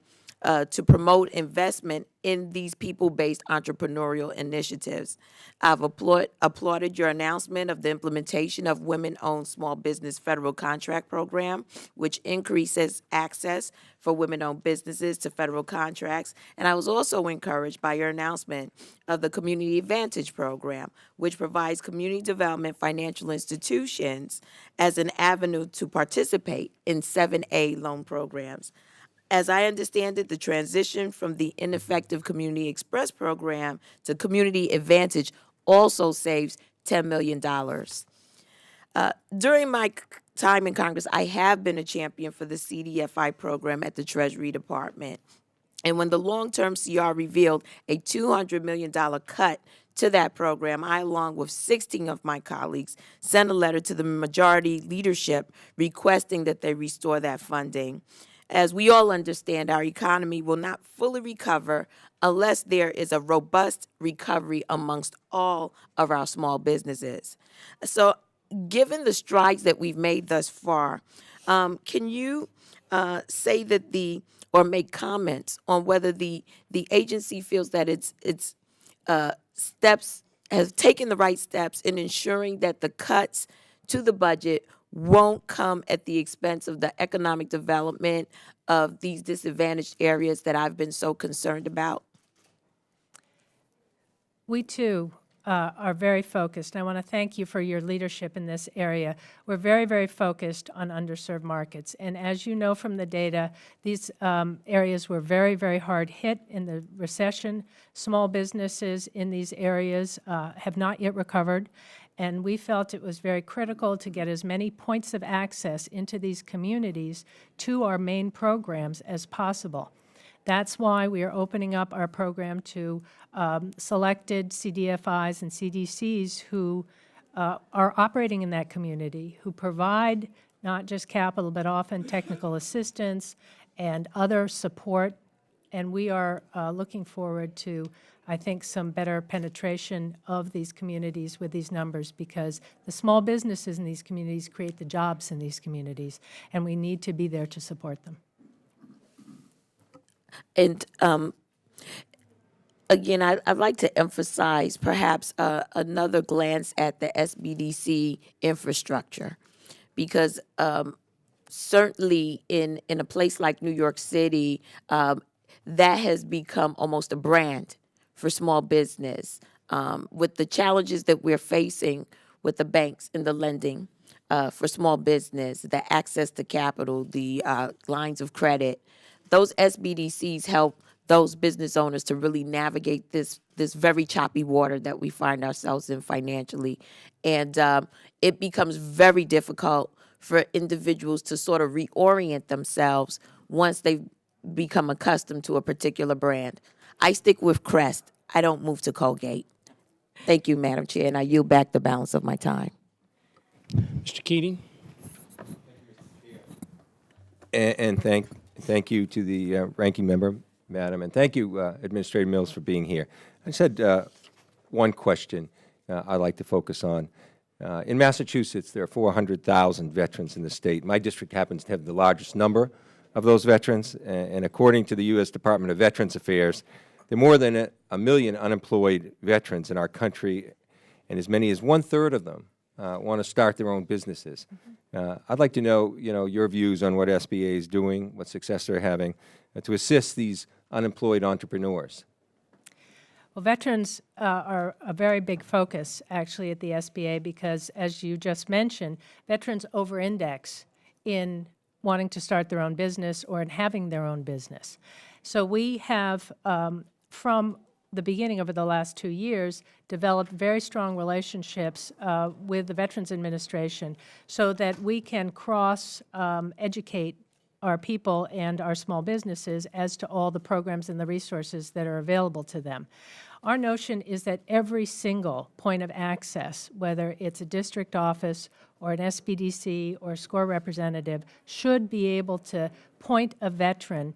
to promote investment in these people-based entrepreneurial initiatives. I've applauded your announcement of the implementation of Women-Owned Small Business Federal Contract Program, which increases access for women-owned businesses to federal contracts. And I was also encouraged by your announcement of the Community Advantage Program, which provides community development financial institutions as an avenue to participate in 7A loan programs. As I understand it, the transition from the ineffective Community Express program to Community Advantage also saves $10 million. During my time in Congress, I have been a champion for the CDFI program at the Treasury Department. And when the long-term CR revealed a $200 million cut to that program, I, along with 16 of my colleagues, sent a letter to the majority leadership requesting that they restore that funding. as we all understand, our economy will not fully recover unless there is a robust recovery amongst all of our small businesses. So, given the strides that we've made thus far, can you say that or make comments on whether the agency feels that its steps has taken the right steps in ensuring that the cuts to the budget won't come at the expense of the economic development of these disadvantaged areas that I've been so concerned about? We too are very focused. I want to thank you for your leadership in this area. We're very, very focused on underserved markets. And as you know from the data, these areas were very, very hard hit in the recession. Small businesses in these areas have not yet recovered. And we felt it was very critical to get as many points of access into these communities to our main programs as possible. That's why we are opening up our program to selected CDFIs and CDCs who are operating in that community, who provide not just capital, but often technical assistance and other support. And we are looking forward to, I think, some better penetration of these communities with these numbers, because the small businesses in these communities create the jobs in these communities, and we need to be there to support them. And again, I'd like to emphasize perhaps another glance at the SBDC infrastructure, because certainly in a place like New York City, that has become almost a brand for small business. With the challenges that we're facing with the banks and the lending for small business, the access to capital, the lines of credit, those SBDCs help those business owners to really navigate this very choppy water that we find ourselves in financially. And it becomes very difficult for individuals to sort of reorient themselves once they've become accustomed to a particular brand. I stick with Crest. I don't move to Colgate. Thank you, Madam Chair, and I yield back the balance of my time. Mr. Keating? And thank you to the ranking member, Madam, and thank you, Administrator Mills, for being here. I just had one question I'd like to focus on. In Massachusetts, there are 400,000 veterans in the state. My district happens to have the largest number of those veterans, and according to the U.S. Department of Veterans Affairs, there are more than a million unemployed veterans in our country, and as many as 1/3 of them want to start their own businesses. I'd like to know, your views on what SBA is doing, what success they're having to assist these unemployed entrepreneurs. Well, veterans are a very big focus, actually, at the SBA, because, as you just mentioned, veterans over-index in wanting to start their own business or in having their own business. So we have, from the beginning over the last 2 years, developed very strong relationships with the Veterans Administration so that we can educate our people and our small businesses as to all the programs and the resources that are available to them. Our notion is that every single point of access, whether it's a district office or an SBDC or a SCORE representative, should be able to point a veteran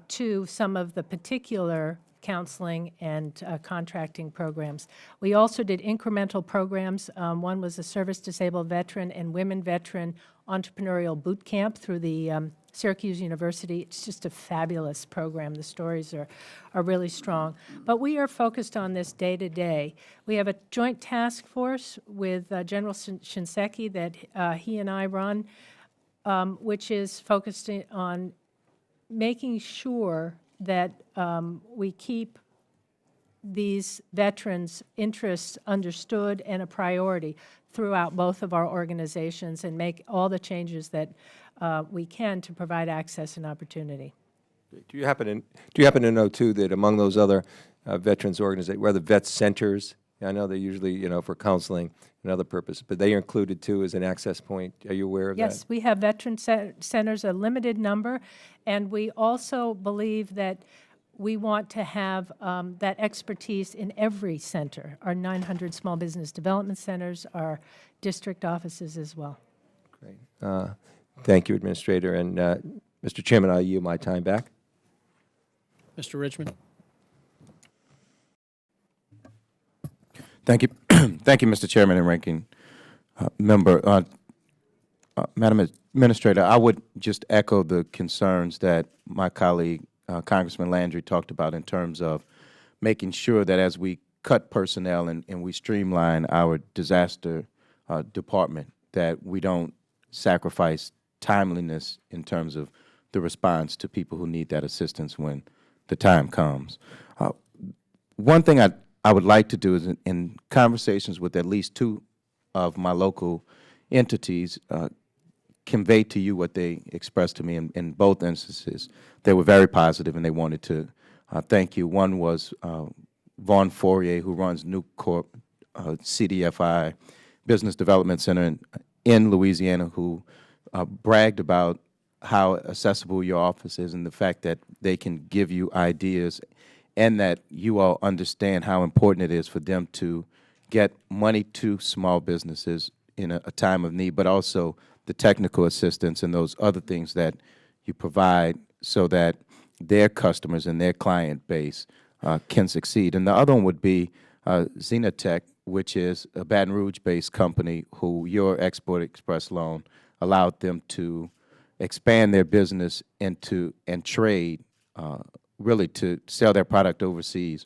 to some of the particular counseling and contracting programs. We also did incremental programs. One was a service-disabled veteran and women veteran entrepreneurial boot camp through the Syracuse University. It's just a fabulous program. The stories are really strong. But we are focused on this day to day. We have a joint task force with General Shinseki that he and I run, which is focused on making sure that we keep these veterans' interests understood and a priority throughout both of our organizations, and make all the changes that we can to provide access and opportunity. Do you happen to know too that among those other veterans organizations, whether vet centers, I know they're usually for counseling and other purposes, but they are included too as an access point. Are you aware of that? Yes, we have veteran centers, a limited number, and we also believe that we want to have that expertise in every center, our 900 small business development centers, our district offices as well. Great. Thank you, Administrator. And Mr. Chairman, I yield my time back. Mr. Richmond? Thank you. Thank you, Mr. Chairman and Ranking Member. Madam Administrator, I would just echo the concerns that my colleague, Congressman Landry, talked about in terms of making sure that as we cut personnel and we streamline our disaster department, that we don't sacrifice timeliness in terms of the response to people who need that assistance when the time comes. One thing I would like to do is in conversations with at least two of my local entities, convey to you what they expressed to me in both instances. They were very positive and they wanted to thank you. One was Vaughn Fourier, who runs Newcorp CDFI Business Development Center in Louisiana, who bragged about how accessible your office is and the fact that they can give you ideas and that you all understand how important it is for them to get money to small businesses in a time of need, but also the technical assistance and those other things that you provide so that their customers and their client base can succeed. And the other one would be Xenotech, which is a Baton Rouge-based company who your Export Express loan allowed them to expand their business into and trade, really to sell their product overseas,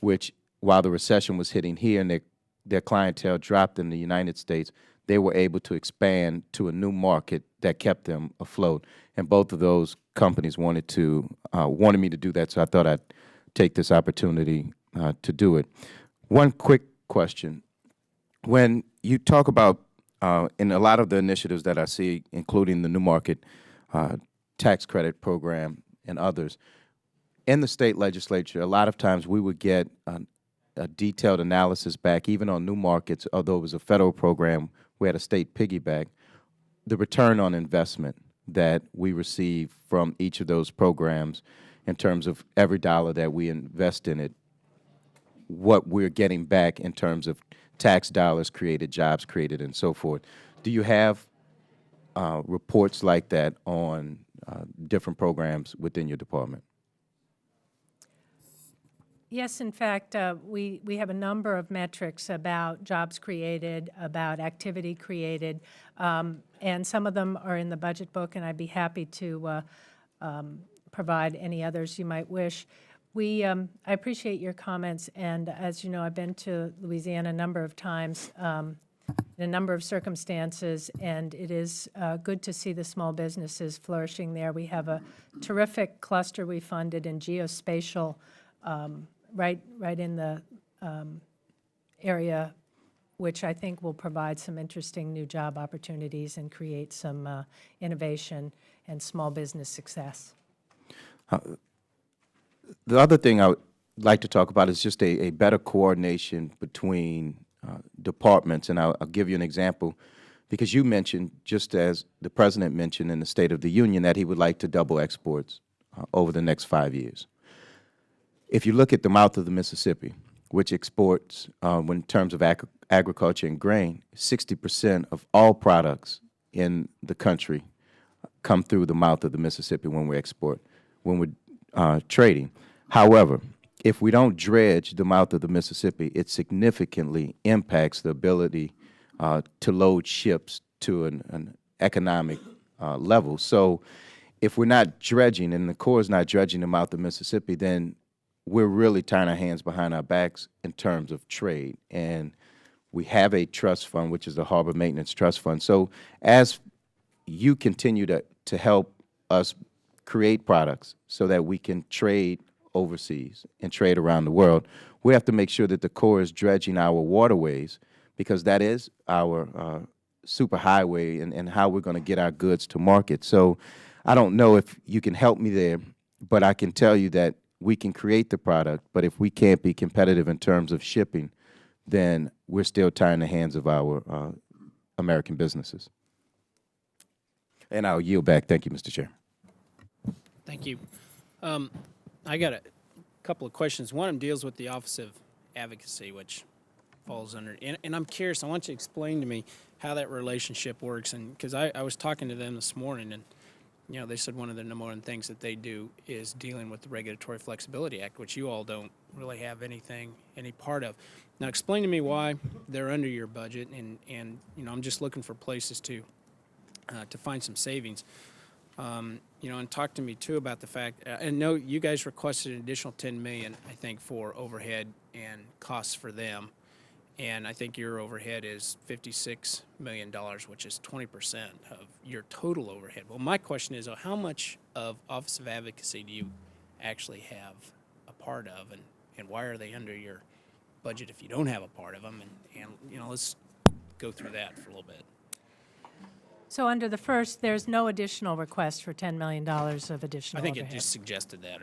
which while the recession was hitting here and their clientele dropped in the United States, they were able to expand to a new market that kept them afloat. And both of those companies wanted me to do that, so I thought I'd take this opportunity to do it. One quick question. When you talk about, in a lot of the initiatives that I see, including the New Market Tax Credit Program and others, in the state legislature, a lot of times we would get a detailed analysis back, even on new markets, although it was a federal program, we had a state piggyback, the return on investment that we receive from each of those programs in terms of every dollar that we invest in it, what we're getting back in terms of tax dollars created, jobs created, and so forth. Do you have reports like that on different programs within your department? Yes, in fact, we have a number of metrics about jobs created, about activity created, and some of them are in the budget book, and I'd be happy to provide any others you might wish. I appreciate your comments, and as you know, I've been to Louisiana a number of times in a number of circumstances, and it is good to see the small businesses flourishing there. We have a terrific cluster we funded in geospatial right in the area, which I think will provide some interesting new job opportunities and create some innovation and small business success. The other thing I would like to talk about is just a better coordination between departments, and I'll give you an example, because you mentioned, just as the President mentioned in the State of the Union, that he would like to double exports over the next 5 years. If you look at the mouth of the Mississippi, which exports, in terms of agriculture and grain, 60% of all products in the country come through the mouth of the Mississippi when we export, when we're trading. However, if we don't dredge the mouth of the Mississippi, it significantly impacts the ability to load ships to an economic level. So if we're not dredging, and the Corps is not dredging the mouth of the Mississippi, then we're really tying our hands behind our backs in terms of trade. And we have a trust fund, which is the Harbor Maintenance Trust Fund. So as you continue to help us create products so that we can trade overseas and trade around the world, we have to make sure that the Corps is dredging our waterways, because that is our superhighway and how we're going to get our goods to market. So I don't know if you can help me there, but I can tell you that we can create the product, but if we can't be competitive in terms of shipping, then we're still tying the hands of our American businesses. And I'll yield back. Thank you, Mr. Chair. Thank you. I got a couple of questions. One of them deals with the Office of Advocacy, which falls under, and I'm curious, I want you to explain to me how that relationship works, and because I was talking to them this morning, and they said one of the number one things that they do is dealing with the Regulatory Flexibility Act, which you all don't really have any part of. Now, explain to me why they're under your budget, and I'm just looking for places to find some savings. And talk to me too about the fact, and no, you guys requested an additional $10 million, I think, for overhead and costs for them. And I think your overhead is $56 million, which is 20% of your total overhead. Well, my question is, how much of Office of Advocacy do you actually have a part of, and why are they under your budget if you don't have a part of them? And let's go through that for a little bit. So under the first, there's no additional request for $10 million of additional I think overhead. it just suggested that,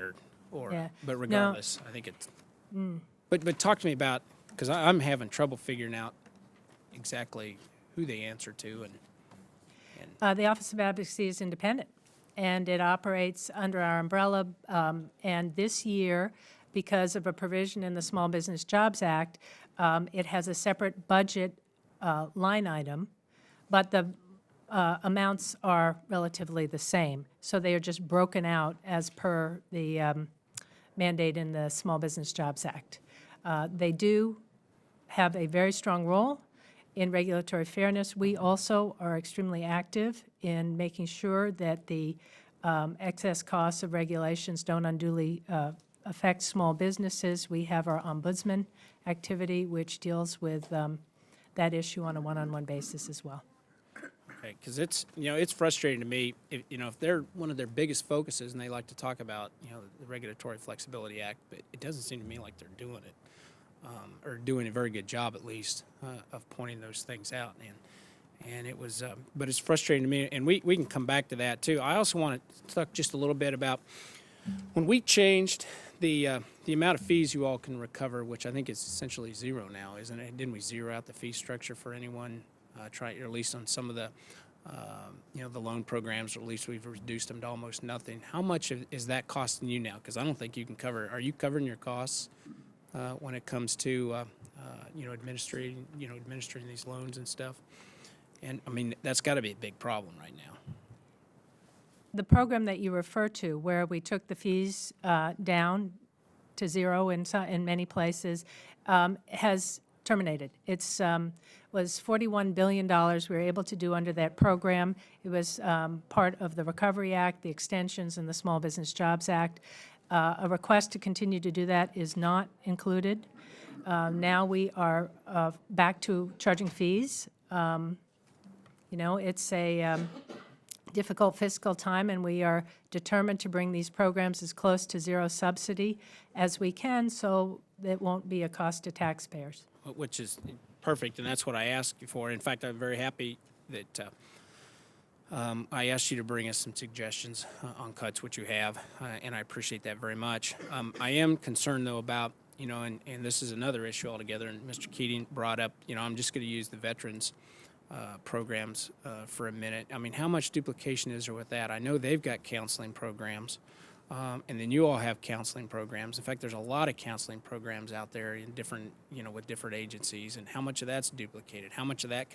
Yeah. but regardless, I think it's. But talk to me about, because I'm having trouble figuring out exactly who they answer to, and The Office of Advocacy is independent, and it operates under our umbrella. And this year, because of a provision in the Small Business Jobs Act, it has a separate budget line item, but the amounts are relatively the same. So they are just broken out as per the mandate in the Small Business Jobs Act. They do have a very strong role in regulatory fairness. We also are extremely active in making sure that the excess costs of regulations don't unduly affect small businesses. We have our ombudsman activity, which deals with that issue on a one-on-one basis as well. okay, because it's frustrating to me if they're one of their biggest focuses, and they like to talk about the Regulatory Flexibility Act, but it doesn't seem to me like they're doing it. Or doing a very good job, at least, of pointing those things out. And it was, but it's frustrating to me, and we can come back to that too. I also want to talk just a little bit about when we changed the amount of fees you all can recover, which I think is essentially zero now, isn't it? Didn't we zero out the fee structure for anyone? Or at least on some of the the loan programs, or at least we've reduced them to almost nothing. How much is that costing you now? Because I don't think you can cover. Are you covering your costs when it comes to administering these loans and stuff? And I mean, that's got to be a big problem right now. The program that you refer to, where we took the fees down to zero in many places, has terminated. It's was $41 billion we were able to do under that program. It was part of the Recovery Act, the extensions, and the Small Business Jobs Act. A request to continue to do that is not included. Now we are back to charging fees. It's a difficult fiscal time, and we are determined to bring these programs as close to zero subsidy as we can, so it won't be a cost to taxpayers. Which is perfect, and that's what I asked you for. In fact, I'm very happy that I asked you to bring us some suggestions on cuts, which you have, and I appreciate that very much. I am concerned, though, about, and this is another issue altogether, and Mr. Keating brought up, I'm just going to use the veterans programs for a minute. I mean, how much duplication is there with that? I know they've got counseling programs, and then you all have counseling programs. In fact, there's a lot of counseling programs out there in different, with different agencies, and how much of that's duplicated? How much of that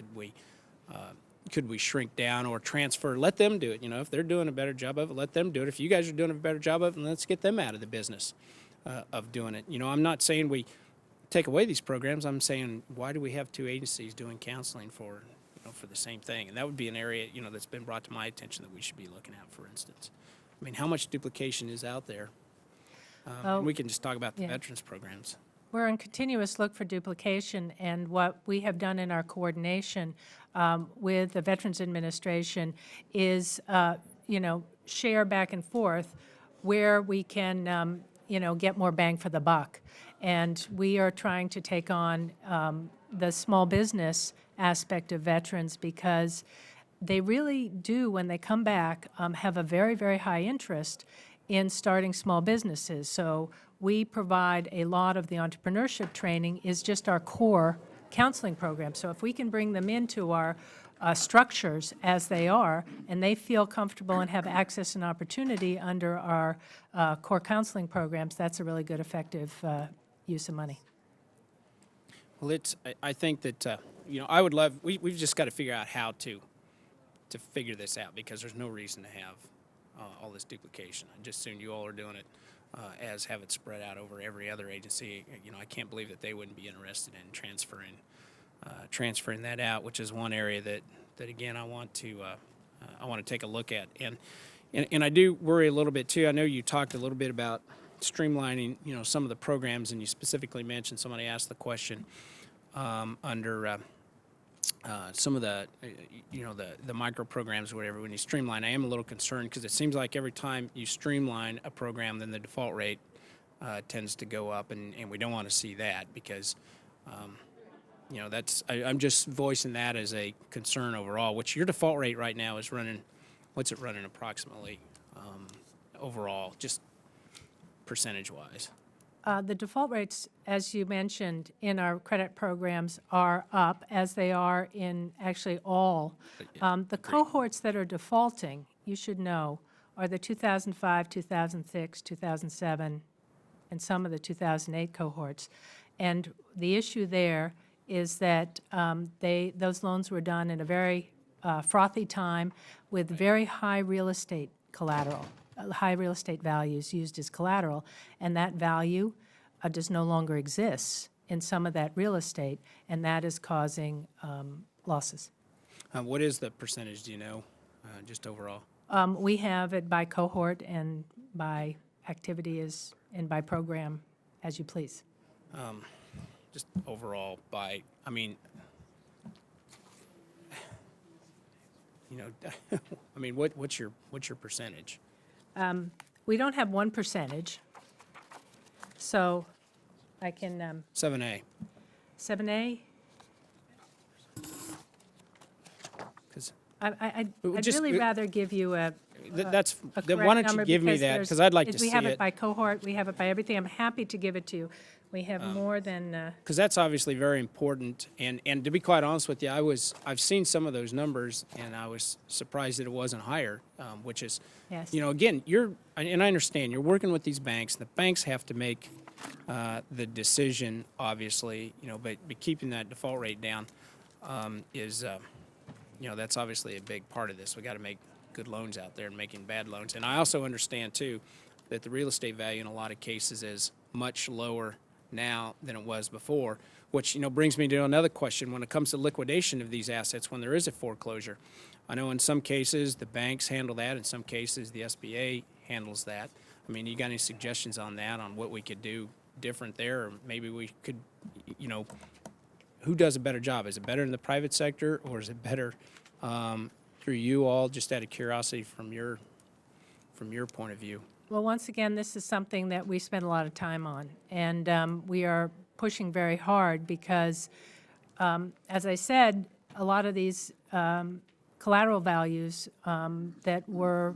could we shrink down or transfer? Let them do it. If they're doing a better job of it, let them do it. If you guys are doing a better job of it, let's get them out of the business of doing it. I'm not saying we take away these programs. I'm saying, why do we have two agencies doing counseling for the same thing? And that would be an area, that's been brought to my attention that we should be looking at, for instance. I mean, how much duplication is out there? And we can just talk about the veterans programs. We're in continuous look for duplication, and what we have done in our coordination with the Veterans Administration is, share back and forth where we can, get more bang for the buck. And we are trying to take on the small business aspect of veterans, because they really do, when they come back, have a very, very high interest in starting small businesses. So we provide a lot of the entrepreneurship training is just our core counseling program. So if we can bring them into our structures as they are, and they feel comfortable and have access and opportunity under our core counseling programs, that's a really good, effective use of money. Well, I think that, I would love, we've just got to figure out how to figure this out, because there's no reason to have all this duplication. I just assume you all are doing it as have it spread out over every other agency. You know, I can't believe that they wouldn't be interested in transferring that out, which is one area that again I want to take a look at. And I do worry a little bit too. I know you talked a little bit about streamlining, you know, some of the programs, and you specifically mentioned, somebody asked the question under some of the, you know, the micro programs or whatever. When you streamline, I am a little concerned because it seems like every time you streamline a program, then the default rate tends to go up, and we don't want to see that because, you know, I'm just voicing that as a concern overall. Which your default rate right now is running, what's it running approximately overall, just percentage-wise? The default rates, as you mentioned, in our credit programs are up, as they are in actually all. The cohorts that are defaulting, you should know, are the 2005, 2006, 2007, and some of the 2008 cohorts. And the issue there is that those loans were done in a very frothy time with very high real estate collateral. High real estate values used as collateral, and that value does no longer exist in some of that real estate, and that is causing losses. What is the percentage, do you know, just overall? We have it by cohort and by activity and by program, as you please. Just overall by, I mean, you know, I mean, what's your percentage? We don't have one percentage, so I can. 7A. 7A? Because I'd really rather give you a why correct don't you number give me that, because I'd like to see it. We have it by cohort, we have it by everything. I'm happy to give it to you. We have more than. Because that's obviously very important, and to be quite honest with you, I've seen some of those numbers, and I was surprised that it wasn't higher, which is, Yes. you know, again, and I understand, you're working with these banks, the banks have to make the decision, obviously, you know, but keeping that default rate down is, you know, that's obviously a big part of this. We got to make good loans out there and making bad loans. And I also understand, too, that the real estate value in a lot of cases is much lower now than it was before, which, you know, brings me to another question. When it comes to liquidation of these assets, when there is a foreclosure, I know in some cases the banks handle that, in some cases the SBA handles that. I mean, you got any suggestions on that, on what we could do different there? Or maybe we could, you know, who does a better job? Is it better in the private sector, or is it better through you all, just out of curiosity from your point of view? Well, once again, this is something that we spend a lot of time on, and we are pushing very hard because, as I said, a lot of these collateral values that were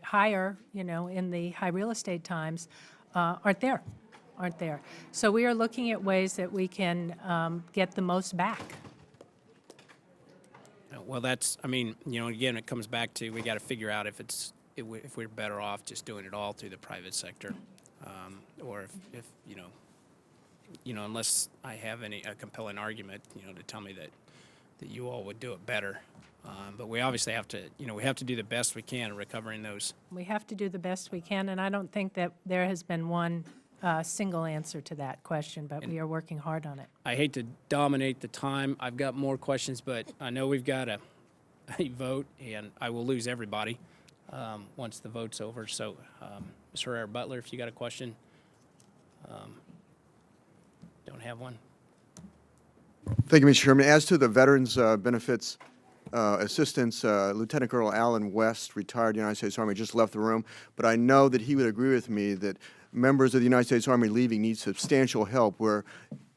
higher, you know, in the high real estate times aren't there. So we are looking at ways that we can get the most back. Well, that's, I mean, you know, again, it comes back to, we got to figure out if we're better off just doing it all through the private sector, or if you know, unless I have a compelling argument, you know, to tell me that you all would do it better. But we obviously have to, you know, we have to do the best we can in recovering those. We have to do the best we can, and I don't think that there has been one single answer to that question, but we are working hard on it. I hate to dominate the time. I've got more questions, but I know we've got a vote, and I will lose everybody once the vote's over. So, Ms. Herrera-Butler, if you got a question. Don't have one. Thank you, Mr. Chairman. As to the Veterans Benefits Assistance, Lieutenant Colonel Alan West, retired United States Army, just left the room, but I know that he would agree with me that members of the United States Army leaving need substantial help, where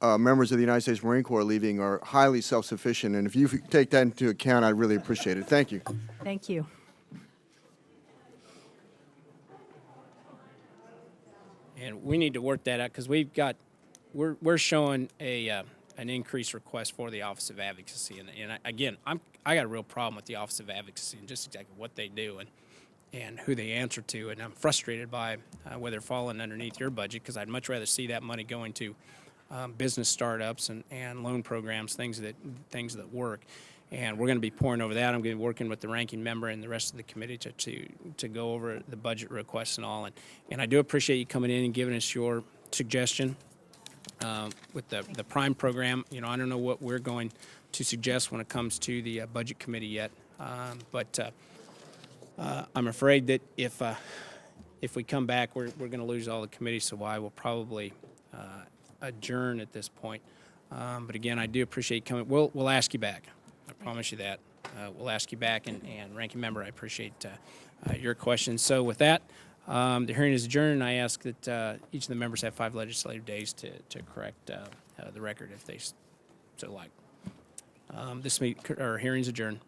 members of the United States Marine Corps leaving are highly self-sufficient. And if you take that into account, I'd really appreciate it. Thank you. Thank you. And we need to work that out, because we're showing an increased request for the Office of Advocacy, and again, I got a real problem with the Office of Advocacy and just exactly what they do and who they answer to, and I'm frustrated by whether they're falling underneath your budget, because I'd much rather see that money going to business startups and loan programs, things that work. and we're going to be pouring over that. I'm going to be working with the ranking member and the rest of the committee to go over the budget requests and all. And I do appreciate you coming in and giving us your suggestion with the Prime program. You know, I don't know what we're going to suggest when it comes to the budget committee yet, but I'm afraid that if we come back, we're going to lose all the committees, so I will probably adjourn at this point. But again, I do appreciate you coming. We'll ask you back. I promise you that. We'll ask you back, and Ranking Member, I appreciate your questions. So with that, the hearing is adjourned, and I ask that each of the members have 5 legislative days to correct the record if they so like. This hearing is adjourned.